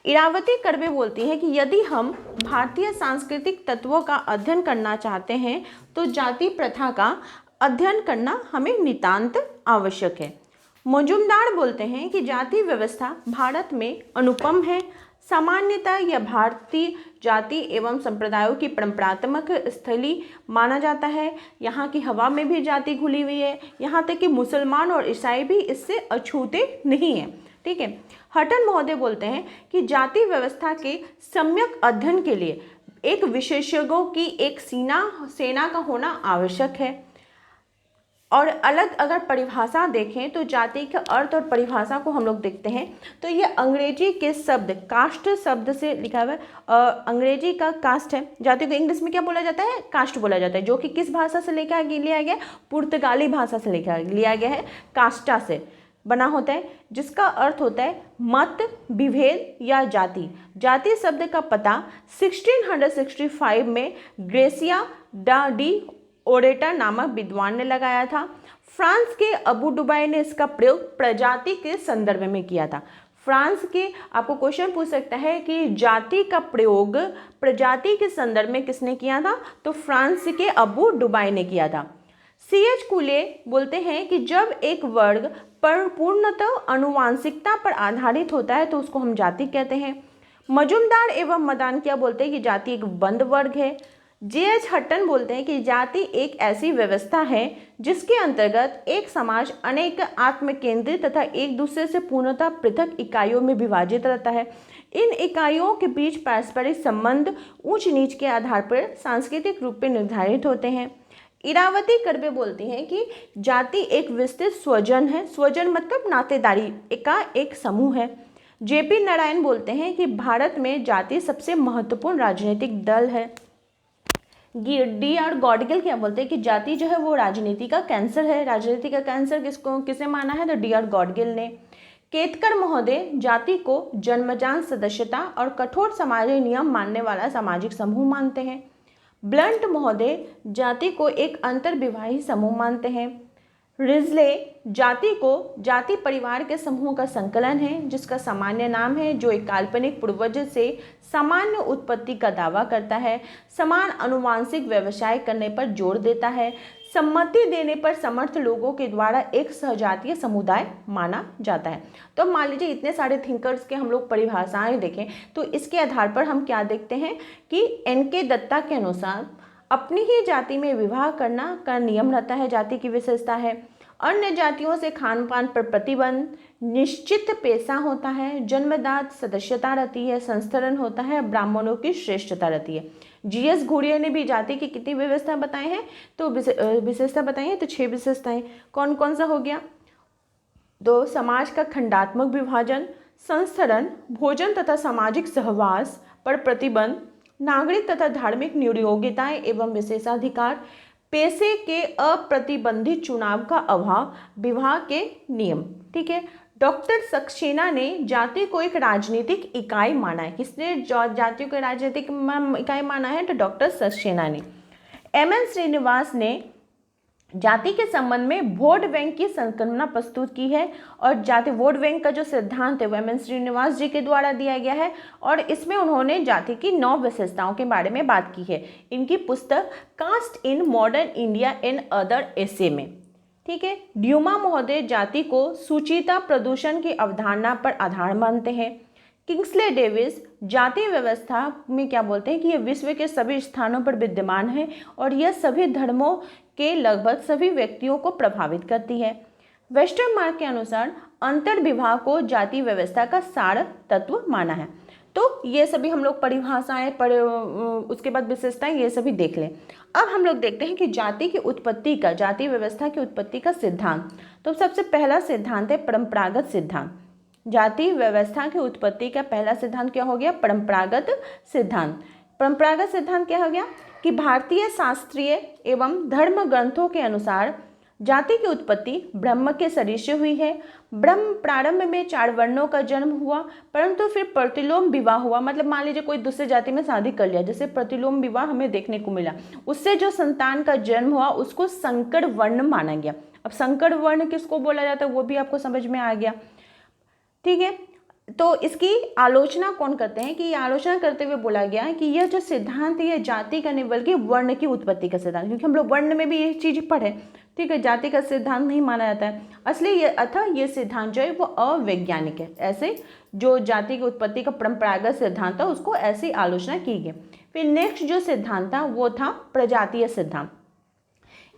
इरावती कर्वे बोलती हैं कि यदि हम भारतीय सांस्कृतिक तत्वों का अध्ययन करना चाहते हैं तो जाति प्रथा का अध्ययन करना हमें नितांत आवश्यक है। मुजुमदार बोलते हैं कि जाति व्यवस्था भारत में अनुपम है सामान्यतः यह भारतीय जाति एवं संप्रदायों की परंपरात्मक स्थली माना जाता है। यहाँ की हवा में भी जाति घुली हुई है, यहाँ तक कि मुसलमान और ईसाई भी इससे अछूते नहीं हैं। ठीक है। हटन महोदय बोलते हैं कि जाति व्यवस्था के सम्यक अध्ययन के लिए एक विशेषज्ञों की एक सेना का होना आवश्यक है। और अलग अगर परिभाषा देखें तो जाति के अर्थ और परिभाषा को हम लोग देखते हैं तो ये अंग्रेजी के शब्द कास्ट शब्द से लिखा हुआ है। अंग्रेजी का कास्ट है, जाति को इंग्लिश में क्या बोला जाता है? कास्ट बोला जाता है, जो कि किस भाषा से लिया गया? पुर्तगाली भाषा से लिया गया है, कास्टा से बना होता है, जिसका अर्थ होता है मत, विभेद या जाति। जाति शब्द का पता 1665 में ग्रेसिया डी ओरेटा नामक विद्वान ने लगाया था। फ्रांस के अबू डुबाई ने इसका प्रयोग प्रजाति के संदर्भ में किया था। फ्रांस के आपको क्वेश्चन पूछ सकता है कि जाति का प्रयोग प्रजाति के संदर्भ में किसने किया था? तो फ्रांस के अबू डुबाई ने किया था। C.H. कुले बोलते हैं कि जब एक वर्ग पर पूर्णतः आनुवांशिकता पर आधारित होता है तो उसको हम जाति कहते हैं। मजुमदार एवं मदानकिया बोलते हैं कि जाति एक बंद वर्ग है। J.H. हटन बोलते हैं कि जाति एक ऐसी व्यवस्था है जिसके अंतर्गत एक समाज अनेक आत्मकेंद्रित तथा एक दूसरे से पूर्णतः पृथक इकाइयों में विभाजित रहता है। इन इकाइयों के बीच पारस्परिक संबंध ऊंच नीच के आधार पर सांस्कृतिक रूप में निर्धारित होते हैं। इरावती करबे बोलती हैं कि जाति एक विस्तृत स्वजन है। स्वजन मतलब नातेदारी का एक समूह है। जेपी नारायण बोलते हैं कि भारत में जाति सबसे महत्वपूर्ण राजनीतिक दल है। D.R. गॉडगिल क्या बोलते हैं कि जाति जो है वो राजनीति का कैंसर है। राजनीति का कैंसर किसे माना है? तो D.R. गॉडगिल ने। केतकर महोदय जाति को जन्मजात सदस्यता और कठोर सामाजिक नियम मानने वाला सामाजिक समूह मानते हैं। ब्लंट महोदय जाति को एक अंतर्विवाही समूह मानते हैं। रिजले जाति को जाति परिवार के समूह का संकलन है जिसका सामान्य नाम है, जो एक काल्पनिक पूर्वज से सामान्य उत्पत्ति का दावा करता है, समान अनुवांशिक व्यवसाय करने पर जोर देता है, सम्मति देने पर समर्थ लोगों के द्वारा एक सहजातीय समुदाय माना जाता है। तो मान लीजिए इतने सारे थिंकर्स के हम लोग परिभाषाएं देखें तो इसके आधार पर हम क्या देखते हैं कि एन.के. दत्ता के अनुसार अपनी ही जाति में विवाह करना का नियम रहता है, जाति की विशेषता है। अन्य जातियों से खान पान पर प्रतिबंध, निश्चित पेशा होता है, जन्मजात सदस्यता रहती है, संस्तरण होता है, ब्राह्मणों की श्रेष्ठता रहती है। G.S. घुरिया ने भी जाति की कितनी व्यवस्था बताई है? तो विशेषता बताई है तो 6 विशेषताएं। कौन कौन सा हो गया? तो समाज का खंडात्मक विभाजन, संस्तरण, भोजन तथा सामाजिक सहवास पर प्रतिबंध, नागरिक तथा धार्मिक नियोग्यताएं एवं विशेषाधिकार, पेशे के अप्रतिबंधित चुनाव का अभाव, विवाह के नियम। ठीक है। डॉक्टर सक्सेना ने जाति को एक राजनीतिक इकाई माना है। किसने जाति को राजनीतिक इकाई माना है? तो डॉक्टर सक्सेना ने। M.N. श्रीनिवास ने जाति के संबंध में वोट बैंक की संकल्पना प्रस्तुत की है और जाति वोट बैंक का जो सिद्धांत है वो M.N. श्रीनिवास जी के द्वारा दिया गया है और इसमें उन्होंने जाति की 9 विशेषताओं के बारे में बात की है। इनकी पुस्तक caste in modern India and other essay में। ठीक है। ड्यूमा महोदय जाति को सूचिता प्रदूषण की अवधारणा पर आधार मानते हैं। किंग्सले डेविस जाति व्यवस्था में क्या बोलते हैं कि यह विश्व के सभी स्थानों पर विद्यमान है और यह सभी धर्मों के लगभग सभी व्यक्तियों को प्रभावित करती है। वेस्टरमार्क के अनुसार अंतर्विवाह को जाति व्यवस्था का सार तत्व माना है। तो ये सभी हम लोग परिभाषाएं उसके बाद विशेषताएं ये सभी देख लें। अब हम लोग देखते हैं कि जाति की उत्पत्ति का, जाति व्यवस्था की उत्पत्ति का सिद्धांत। तो सबसे पहला सिद्धांत है परंपरागत सिद्धांत। जाति व्यवस्था की उत्पत्ति का पहला सिद्धांत क्या हो गया? परंपरागत सिद्धांत। परंपरागत सिद्धांत क्या हो गया कि भारतीय शास्त्रीय एवं धर्म ग्रंथों के अनुसार जाति की उत्पत्ति ब्रह्म के शरीर से हुई है। ब्रह्म प्रारंभ में 4 वर्णों का जन्म हुआ, परंतु फिर प्रतिलोम विवाह हुआ। मतलब मान लीजिए कोई दूसरे जाति में शादी कर लिया, जैसे प्रतिलोम विवाह हमें देखने को मिला, उससे जो संतान का जन्म हुआ उसको संकर वर्ण माना गया। अब संकर वर्ण किसको बोला जाता है वो भी आपको समझ में आ गया। ठीक है। तो इसकी आलोचना कौन करते हैं कि ये आलोचना करते हुए बोला गया है कि यह जो सिद्धांत है ये जाति का नहीं बल्कि वर्ण की उत्पत्ति का सिद्धांत, क्योंकि हम लोग वर्ण में भी ये चीज़ पढ़े ठीक है, जाति का सिद्धांत नहीं माना जाता है। असली ये सिद्धांत जो है वो अवैज्ञानिक है। ऐसे जो जाति की उत्पत्ति का परंपरागत सिद्धांत था उसको ऐसी आलोचना की गई। फिर नेक्स्ट जो सिद्धांत था वो था प्रजातीय सिद्धांत।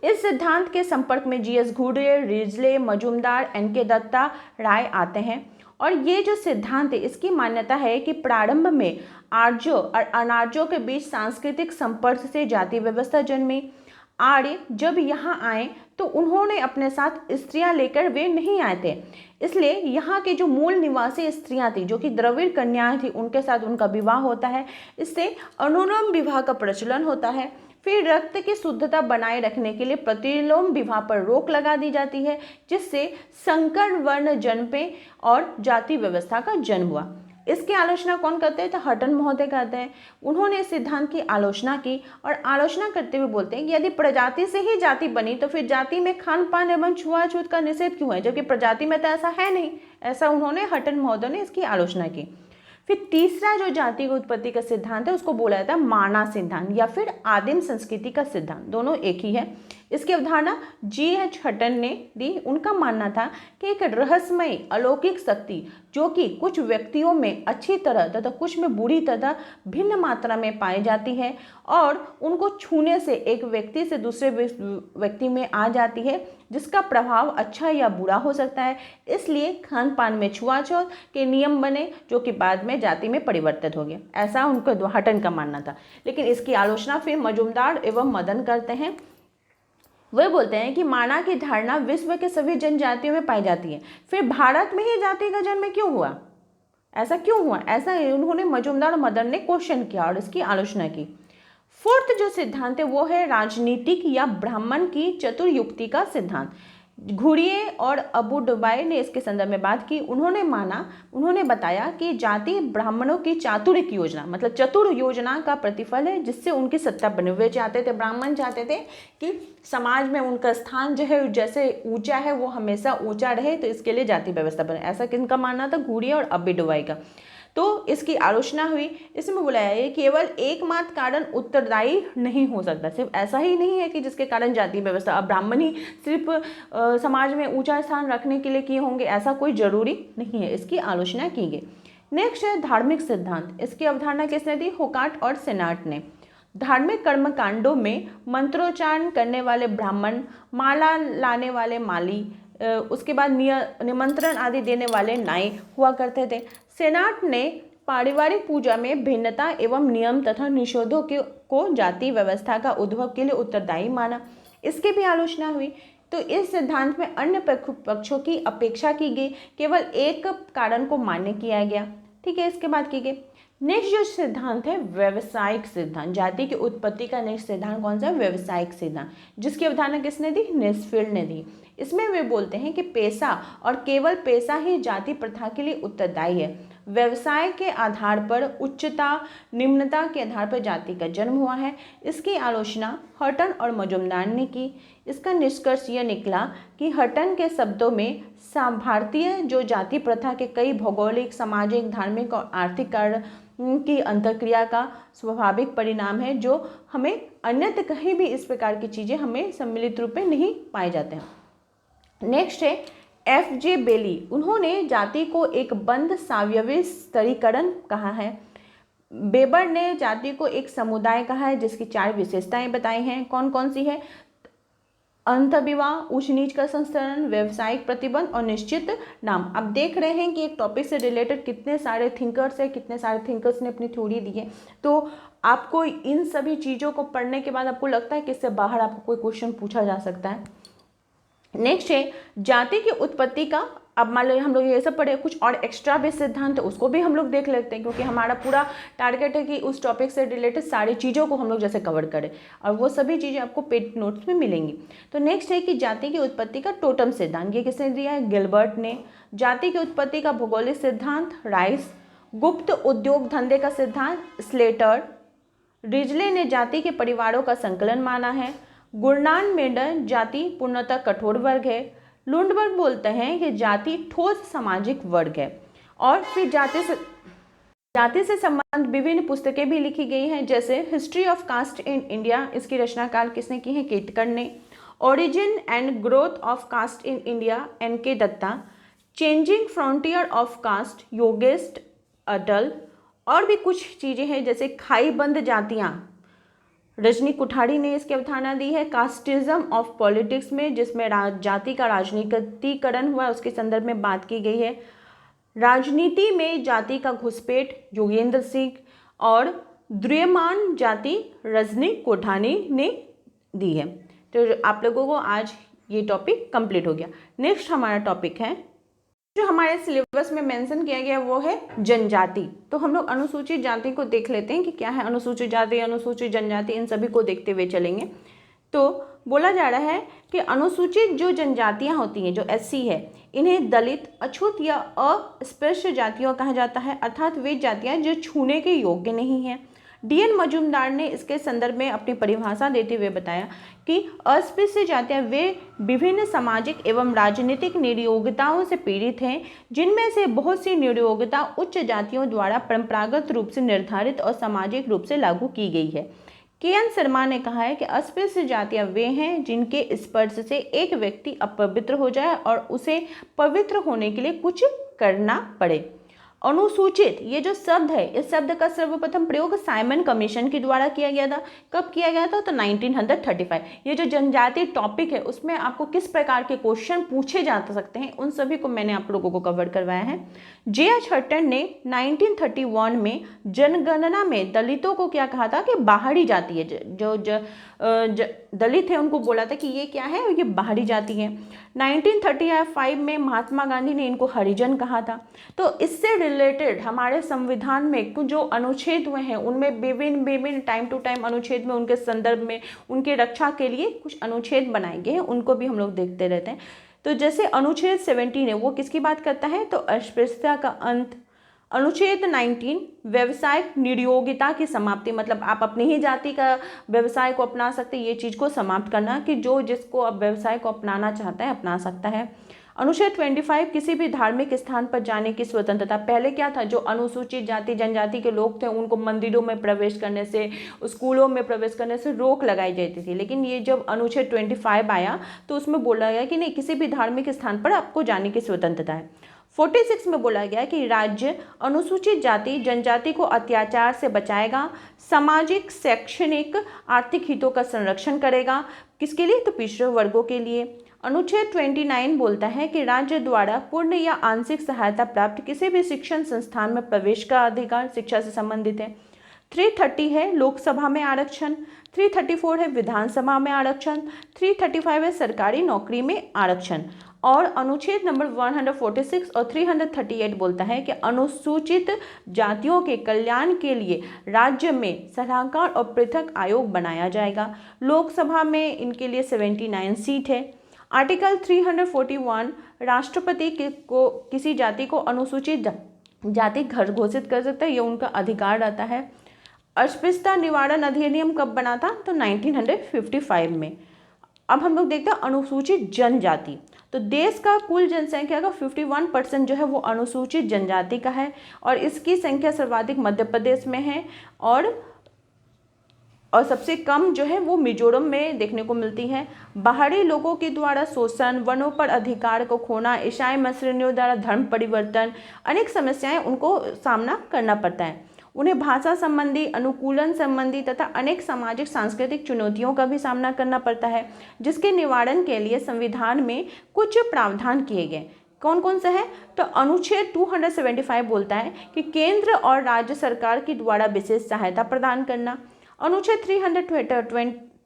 इस सिद्धांत के संपर्क में जी एस घुरे, रिजले, मजूमदार, एन के दत्ता, राय आते हैं। और ये जो सिद्धांत है इसकी मान्यता है कि प्रारंभ में आर्यों और अनार्यों के बीच सांस्कृतिक संपर्क से जाति व्यवस्था जन्मी। आर्य जब यहाँ आए तो उन्होंने अपने साथ स्त्रियां लेकर वे नहीं आए थे, इसलिए यहाँ के जो मूल निवासी स्त्रियां थी जो कि द्रविड़ कन्याएं थी उनके साथ उनका विवाह होता है। इससे अनुलोम विवाह का प्रचलन होता है। फिर रक्त की शुद्धता बनाए रखने के लिए प्रतिलोम विवाह पर रोक लगा दी जाती है, जिससे संकर वर्ण जन्मे और जाति व्यवस्था का जन्म हुआ। इसकी आलोचना कौन करते हैं? तो हटन महोदय करते हैं। उन्होंने इस सिद्धांत की आलोचना की और आलोचना करते हुए बोलते हैं कि यदि प्रजाति से ही जाति बनी तो फिर जाति में खान पान एवं छुआछूत का निषेध क्यों है, जबकि प्रजाति में तो ऐसा है नहीं। ऐसा उन्होंने हटन महोदय ने इसकी आलोचना की। फिर तीसरा जो जाति की उत्पत्ति का सिद्धांत है उसको बोला जाता है माना सिद्धांत या फिर आदिम संस्कृति का सिद्धांत, दोनों एक ही है। इसकी अवधारणा जी एच हटन ने दी। उनका मानना था कि एक रहस्यमय अलौकिक शक्ति जो कि कुछ व्यक्तियों में अच्छी तरह तथा कुछ में बुरी तरह भिन्न मात्रा में पाई जाती है और उनको छूने से एक व्यक्ति से दूसरे व्यक्ति में आ जाती है, जिसका प्रभाव अच्छा या बुरा हो सकता है। इसलिए खान पान में छुआछूत के नियम बने जो कि बाद में जाति में परिवर्तित हो गए। ऐसा उनको हटन का मानना था। लेकिन इसकी आलोचना फिर मजूमदार एवं मदन करते हैं। वे बोलते हैं कि माना की धारणा विश्व के सभी जनजातियों में पाई जाती है, फिर भारत में ही जाति का जन्म क्यों हुआ, ऐसा क्यों हुआ? ऐसा उन्होंने मजूमदार और मदन ने क्वेश्चन किया और इसकी आलोचना की। फोर्थ जो सिद्धांत है वो है राजनीतिक या ब्राह्मण की चतुर्युक्ति का सिद्धांत। घुरिये और अबू डुबाई ने इसके संदर्भ में बात की। उन्होंने बताया कि जाति ब्राह्मणों की चातुर्य की योजना, मतलब चतुर योजना का प्रतिफल है जिससे उनकी सत्ता बने। वे चाहते थे, ब्राह्मण चाहते थे कि समाज में उनका स्थान जो है जैसे ऊंचा है वो हमेशा ऊंचा रहे, तो इसके लिए जाति व्यवस्था बने। ऐसा किनका मानना था? घुरिये और अबू डुबाई का। तो इसकी आलोचना हुई। इसमें बुलाया है केवल एकमात्र कारण उत्तरदायी नहीं हो सकता। सिर्फ ऐसा ही नहीं है कि जिसके कारण जाति व्यवस्था, अब ब्राह्मण ही सिर्फ समाज में ऊंचा स्थान रखने के लिए किए होंगे, ऐसा कोई जरूरी नहीं है। इसकी आलोचना की गई। नेक्स्ट है धार्मिक सिद्धांत। इसकी अवधारणा किसने दी? होकाट और सेनाट ने। धार्मिक कर्मकांडों में मंत्रोच्चारण करने वाले ब्राह्मण, माला लाने वाले माली, उसके बाद निमंत्रण आदि देने वाले नाई हुआ करते थे। सेनाट ने पारिवारिक पूजा में भिन्नता एवं नियम तथा निषेधों को जाति व्यवस्था का उद्भव के लिए उत्तरदायी माना। इसकी भी आलोचना हुई। तो इस सिद्धांत में अन्य पक्षों की अपेक्षा की गई, केवल एक कारण को मान्य किया गया। ठीक है, इसके बाद की गई। नेक्स्ट जो सिद्धांत है व्यवसायिक सिद्धांत। जाति की उत्पत्ति का नेक्स्ट सिद्धांत कौन सा है? व्यवसायिक सिद्धांत, जिसकी अवधारणा किसने दी? नेस्फील्ड ने दी। इसमें वे बोलते हैं कि पेशा और केवल पेशा ही जाति प्रथा के लिए उत्तरदायी है। व्यवसाय के आधार पर उच्चता निम्नता के आधार पर जाति का जन्म हुआ है। इसकी आलोचना हटन और मजूमदार ने की। इसका निष्कर्ष यह निकला कि हटन के शब्दों में भारतीय जो जाति प्रथा के कई भौगोलिक, सामाजिक, धार्मिक और आर्थिक कार्य की अंतर्क्रिया का स्वाभाविक परिणाम है, जो हमें अन्यत्र कहीं भी इस प्रकार की चीज़ें हमें सम्मिलित रूप में नहीं पाए जाते हैं। नेक्स्ट है एफ जे बेली। उन्होंने जाति को एक बंद सावयवी स्तरीकरण कहा है। बेबर ने जाति को एक समुदाय कहा है जिसकी 4 विशेषताएं बताई हैं। कौन कौन सी है? अंतर्विवाह, उच्च नीच का संस्करण, व्यवसायिक प्रतिबंध और निश्चित नाम। अब देख रहे हैं कि एक टॉपिक से रिलेटेड कितने सारे थिंकर्स हैं, कितने सारे थिंकर्स ने अपनी थ्योरी दी है। तो आपको इन सभी चीज़ों को पढ़ने के बाद आपको लगता है कि इससे बाहर आपको कोई क्वेश्चन पूछा जा सकता है। नेक्स्ट है जाति की उत्पत्ति का। अब मान लो हम लोग ये सब पढ़े, कुछ और एक्स्ट्रा भी सिद्धांत उसको भी हम लोग देख लेते हैं, क्योंकि हमारा पूरा टारगेट है कि उस टॉपिक से रिलेटेड सारी चीज़ों को हम लोग जैसे कवर करें, और वो सभी चीज़ें आपको पेड नोट्स में मिलेंगी। तो नेक्स्ट है कि जाति की उत्पत्ति का टोटम सिद्धांत। ये किसने दिया है? गिलबर्ट ने। जाति की उत्पत्ति का भौगोलिक सिद्धांत राइस। गुप्त उद्योग धंधे का सिद्धांत स्लेटर। रिजले ने जाति के परिवारों का संकलन माना है। गुरनान मेंडन जाति पूर्णतः कठोर वर्ग है। लुंडबर्ग बोलते हैं कि जाति ठोस सामाजिक वर्ग है। और फिर जाति से संबंध विभिन्न पुस्तकें भी लिखी गई हैं, जैसे history of caste in India. इसकी रचनाकार किसने की है? केटकर ने। Origin and growth of caste in India NK Dutta, changing frontier of caste Yogesh Atal, और भी कुछ चीज़ें हैं जैसे खाई बंद जातियाँ, रजनी कुठाड़ी ने इसकी अवधारणा दी है। कास्टिज्म ऑफ पॉलिटिक्स में, जिसमें जाति का राजनीतिकरण हुआ, उसके संदर्भ में बात की गई है। राजनीति में जाति का घुसपैठ, योगेंद्र सिंह, और द्रव्यमान जाति रजनी कोठारी ने दी है। तो आप लोगों को आज ये टॉपिक कंप्लीट हो गया। नेक्स्ट हमारा टॉपिक है, जो हमारे सिलेबस में मेंशन किया गया वो है जनजाति। तो हम लोग अनुसूचित जाति को देख लेते हैं कि क्या है अनुसूचित जाति, अनुसूचित जनजाति, इन सभी को देखते हुए चलेंगे। तो बोला जा रहा है कि अनुसूचित जो जनजातियां होती हैं, जो SC है, इन्हें दलित, अछूत या अस्पृश्य जातियों कहा जाता है, अर्थात वे जातियां जो छूने के योग्य नहीं हैं। DN मजूमदार ने इसके संदर्भ में अपनी परिभाषा देते हुए बताया कि अस्पृश्य जातियां वे विभिन्न सामाजिक एवं राजनीतिक नियोक्ताओं से पीड़ित हैं, जिनमें से बहुत सी नियोक्ता उच्च जातियों द्वारा परंपरागत रूप से निर्धारित और सामाजिक रूप से लागू की गई है। KN शर्मा ने कहा है कि अस्पृश्य जातियां वे हैं जिनके स्पर्श से एक व्यक्ति अपवित्र हो जाए और उसे पवित्र होने के लिए कुछ करना पड़े। अनुसूचित, ये जो शब्द है, इस शब्द का सर्वप्रथम प्रयोग साइमन कमीशन के द्वारा किया गया था। कब किया गया था? तो 1935। ये जो जनजाति टॉपिक है, उसमें आपको किस प्रकार के क्वेश्चन पूछे जा सकते हैं, उन सभी को मैंने आप लोगों को कवर करवाया है। JH हटन ने 1931 में जनगणना में दलितों को क्या कहा था कि बाहरी जाति है। जो दलित है उनको बोला था कि ये क्या है, ये बाहरी जाति है। 1935 में महात्मा गांधी ने इनको हरिजन कहा था। तो इससे रिलेटेड हमारे संविधान में कुछ जो अनुच्छेद हुए हैं, उनमें विभिन्न टाइम टू टाइम अनुच्छेद में उनके संदर्भ में उनके रक्षा के लिए कुछ अनुच्छेद बनाए गए हैं, उनको भी हम लोग देखते रहते हैं। तो जैसे अनुच्छेद 17 है, वो किसकी बात करता है? तो अस्पृश्यता का अंत। अनुच्छेद 19 व्यवसायिक नियोगिता की समाप्ति, मतलब आप अपनी ही जाति का व्यवसाय को अपना सकते हैं, ये चीज़ को समाप्त करना कि जो जिसको अब व्यवसाय को अपनाना चाहता है अपना सकता है। अनुच्छेद 25 किसी भी धार्मिक स्थान पर जाने की स्वतंत्रता। पहले क्या था, जो अनुसूचित जाति जनजाति के लोग थे उनको मंदिरों में प्रवेश करने से, स्कूलों में प्रवेश करने से रोक लगाई जाती थी, लेकिन ये जब अनुच्छेद 25 आया तो उसमें बोला गया कि नहीं, किसी भी धार्मिक स्थान पर आपको जाने की स्वतंत्रता है। 46 में बोला गया कि राज्य अनुसूचित जाति जनजाति को अत्याचार से बचाएगा, सामाजिक, शैक्षणिक, आर्थिक हितों का संरक्षण करेगा। किसके लिए? तो पिछड़े वर्गों के लिए। अनुच्छेद 29 बोलता है कि राज्य द्वारा पूर्ण या आंशिक सहायता प्राप्त किसी भी शिक्षण संस्थान में प्रवेश का अधिकार शिक्षा से संबंधित है। 330 है लोकसभा में आरक्षण, 334 है विधानसभा में आरक्षण, 335 है सरकारी नौकरी में आरक्षण। और अनुच्छेद नंबर 146 और 338 बोलता है कि अनुसूचित जातियों के कल्याण के लिए राज्य में सलाहकार और पृथक आयोग बनाया जाएगा। लोकसभा में इनके लिए 79 सीट है। आर्टिकल 341 राष्ट्रपति को किसी जाति को अनुसूचित जाति घोषित कर सकता है, ये उनका अधिकार रहता है। अस्पृश्यता निवारण अधिनियम कब बना था? तो 1955 में। अब हम लोग देखते हैं अनुसूचित जनजाति। तो देश का कुल जनसंख्या का 51% जो है वो अनुसूचित जनजाति का है, और इसकी संख्या सर्वाधिक मध्य प्रदेश में है, और सबसे कम जो है वो मिजोरम में देखने को मिलती है। बाहरी लोगों के द्वारा शोषण, वनों पर अधिकार को खोना, ईसाई मिशनरियों द्वारा धर्म परिवर्तन, अनेक समस्याएं उनको सामना करना पड़ता है। उन्हें भाषा संबंधी, अनुकूलन संबंधी तथा अनेक सामाजिक सांस्कृतिक चुनौतियों का भी सामना करना पड़ता है, जिसके निवारण के लिए संविधान में कुछ प्रावधान किए गए। कौन कौन से है? तो अनुच्छेद 275 बोलता है कि केंद्र और राज्य सरकार के द्वारा विशेष सहायता प्रदान करना। अनुच्छेद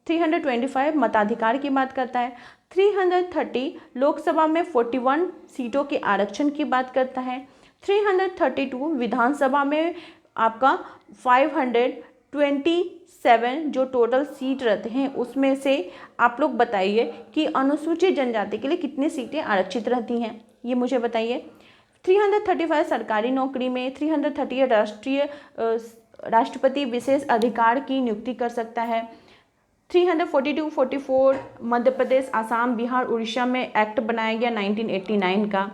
325 मताधिकार की बात करता है। 330 लोकसभा में 41 सीटों के आरक्षण की बात करता है। 332 विधानसभा में आपका 527 जो टोटल सीट रहते हैं, उसमें से आप लोग बताइए कि अनुसूचित जनजाति के लिए कितनी सीटें आरक्षित रहती हैं, ये मुझे बताइए। 335 सरकारी नौकरी में। 338 राष्ट्रपति विशेष अधिकार की नियुक्ति कर सकता है। 342-44 मध्य प्रदेश, आसाम, बिहार, उड़ीसा में एक्ट बनाया गया 1989 का।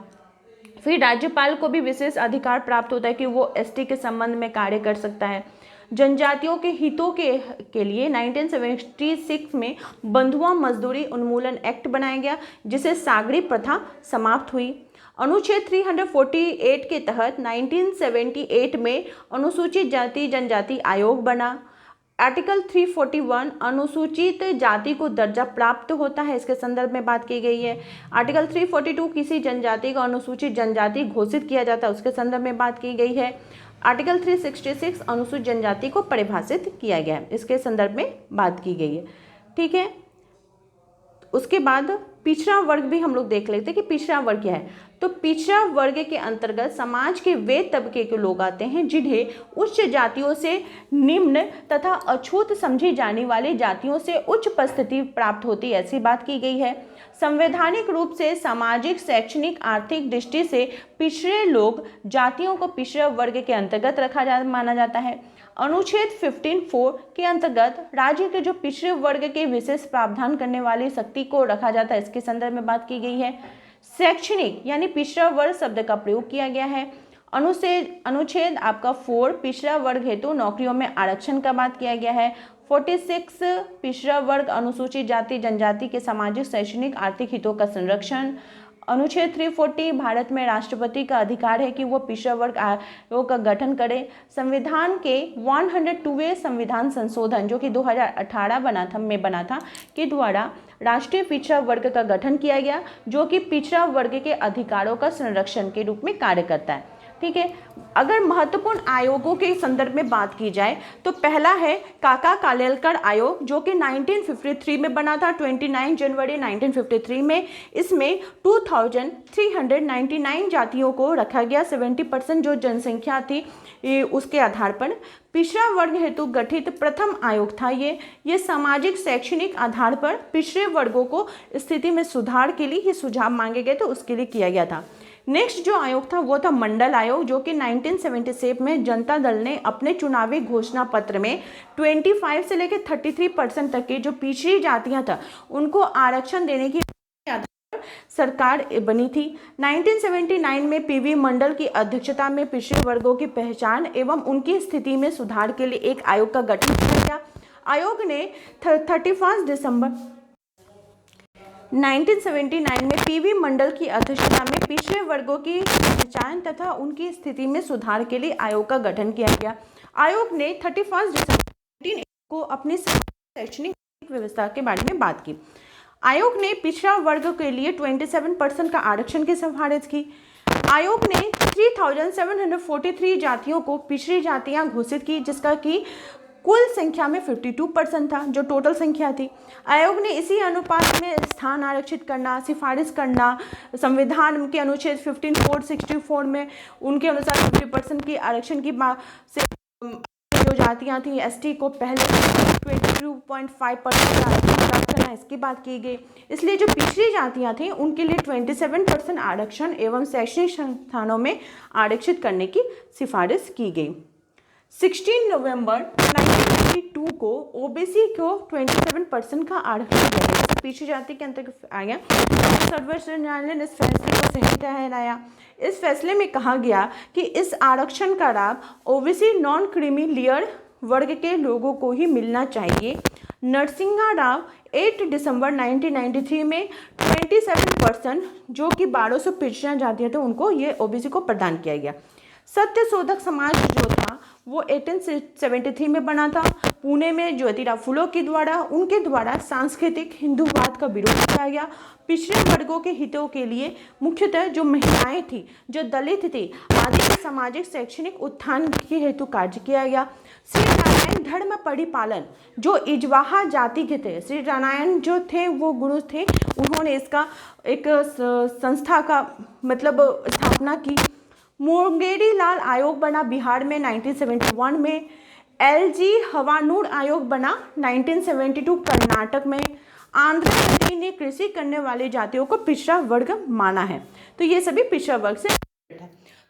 फिर राज्यपाल को भी विशेष अधिकार प्राप्त होता है कि वो ST के संबंध में कार्य कर सकता है। जनजातियों के हितों के लिए 1976 में बंधुआ मजदूरी उन्मूलन एक्ट बनाया गया, जिसे सागरी प्रथा समाप्त हुई। अनुच्छेद 348 के तहत 1978 में अनुसूचित जाति जनजाति आयोग बना। आर्टिकल 341 अनुसूचित जाति को दर्जा प्राप्त होता है, इसके संदर्भ में बात की गई है। आर्टिकल 342 किसी जनजाति को अनुसूचित जनजाति घोषित किया जाता है, उसके संदर्भ में बात की गई है। आर्टिकल 366 अनुसूचित जनजाति को परिभाषित किया गया है, इसके संदर्भ में बात की गई है। ठीक है, उसके बाद पिछड़ा वर्ग भी हम लोग देख लेते हैं कि पिछड़ा वर्ग क्या है। तो पिछड़ा वर्ग के अंतर्गत समाज के वे तबके के लोग आते हैं जिन्हें उच्च जातियों से निम्न तथा अछूत समझी जाने वाली जातियों से उच्च उपस्थिति प्राप्त होती है, ऐसी बात की गई है। संवैधानिक रूप से सामाजिक, शैक्षणिक, आर्थिक दृष्टि से पिछड़े लोग जातियों को पिछड़ा वर्ग के अंतर्गत माना जाता है। अनुच्छेद 15(4) के अंतर्गत राज्य के जो पिछड़े वर्ग के विशेष प्रावधान करने वाली शक्ति को रखा जाता है, इसके संदर्भ में बात की गई है। शैक्षणिक यानी पिछड़ा वर्ग शब्द का प्रयोग किया गया है। अनुच्छेद आपका 4 पिछड़ा वर्ग हेतु नौकरियों में आरक्षण का बात किया गया है। 46 पिछड़ा वर्ग अनुसूचित जाति जनजाति के सामाजिक, शैक्षणिक, आर्थिक हितों का संरक्षण। अनुच्छेद 340 भारत में राष्ट्रपति का अधिकार है कि वो पिछड़ा वर्ग आयोग का गठन करे। संविधान के 102वें संविधान संशोधन जो कि 2018 बना था के द्वारा राष्ट्रीय पिछड़ा वर्ग का गठन किया गया, जो कि पिछड़ा वर्ग के अधिकारों का संरक्षण के रूप में कार्य करता है। ठीक है, अगर महत्वपूर्ण आयोगों के संदर्भ में बात की जाए तो पहला है काका कालेलकर आयोग, जो कि 1953 में बना था, 29 जनवरी 1953 में। इसमें 2399 जातियों को रखा गया, 70% जो जनसंख्या थी उसके आधार पर। पिछड़ा वर्ग हेतु गठित प्रथम आयोग था ये सामाजिक, शैक्षणिक आधार पर पिछड़े वर्गों को स्थिति में सुधार के लिए ये सुझाव मांगे गए, तो उसके लिए किया गया था। नेक्स्ट जो आयोग था वो था मंडल आयोग, जो कि 1977 में जनता दल ने अपने चुनावी घोषणा पत्र में 25 से लेकर 33% तक की जो पिछड़ी जातियां था उनको आरक्षण देने की आधार पर सरकार बनी थी। 1979 में पीवी मंडल की अध्यक्षता में पिछड़े वर्गों की पहचान एवं उनकी स्थिति में सुधार के लिए एक आयोग का गठन किया गया। आयोग ने 31 दिसंबर 1979 में पीवी मंडल की अध्यक्षता में पिछड़े वर्गों की पहचान तथा उनकी स्थिति में सुधार के लिए आयोग का गठन किया गया। आयोग ने 31 दिसंबर 1980 को अपनी शैक्षणिक व्यवस्था के बारे में बात की। आयोग ने पिछड़ा वर्ग के लिए 27% का आरक्षण की सिफारिश की। आयोग ने 3743 जातियों को पिछड़ी जातियां घोषित की, जिसका कि कुल संख्या में 52% था, जो टोटल संख्या थी। आयोग ने इसी अनुपात में स्थान आरक्षित करना, सिफारिश करना, संविधान के अनुच्छेद 15(4)64 में उनके अनुसार 50% की आरक्षण की बात से जो जातियां थी एसटी को पहले 22.5% आरक्षण प्राप्त करना, इसकी बात की गई। इसलिए जो पिछड़ी जातियां थी उनके लिए 27% आरक्षण एवं शैक्षणिक संस्थानों में आरक्षित करने की सिफारिश की गई। 16 नवंबर 1992 को ओबीसी को 27% का आरक्षण दिया गया, पिछड़ी जाति के अंतर्गत आया। सर्वोच्च न्यायालय ने इस फैसले को सही ठहराया। इस फैसले में कहा गया कि इस आरक्षण का लाभ ओबीसी नॉन क्रीमी लेयर वर्ग के लोगों को ही मिलना चाहिए। नरसिंहा राव 8 दिसंबर 1993 में 27% जो कि 1200 पिछड़ा जातियां थे उनको ये ओबीसी को प्रदान किया गया। सत्य शोधक समाज जो था वो 1873 में बना था। पुणे में ज्योतिराव फुले के द्वारा उनके द्वारा सांस्कृतिक हिंदूवाद का विरोध किया गया। पिछड़े वर्गों के हितों के लिए मुख्यतः जो महिलाएं थी, जो दलित थे आदि के सामाजिक, शैक्षणिक उत्थान के हेतु कार्य किया गया। श्री नारायण धर्म परिपालन जो इजवाहा जाति के थे, श्री नारायण जो थे वो गुरु थे, उन्होंने इसका एक संस्था का मतलब स्थापना की। मुंगेरी लाल आयोग बना बिहार में 1971 में। एलजी हवानूर आयोग बना 1972 कर्नाटक में। आंध्र प्रदेश ने कृषि करने वाली जातियों को पिछड़ा वर्ग माना है। तो ये सभी पिछड़ा वर्ग से है।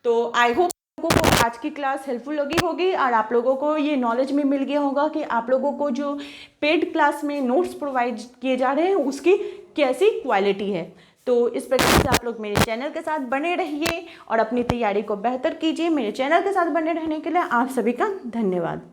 तो आई होप आप लोगों को आज की क्लास हेल्पफुल लगी होगी और आप लोगों को ये नॉलेज में मिल गया होगा कि आप लोगों को जो पेड क्लास में नोट्स प्रोवाइड किए जा रहे हैं उसकी कैसी क्वालिटी है। तो इस प्रकार से आप लोग मेरे चैनल के साथ बने रहिए और अपनी तैयारी को बेहतर कीजिए। मेरे चैनल के साथ बने रहने के लिए आप सभी का धन्यवाद।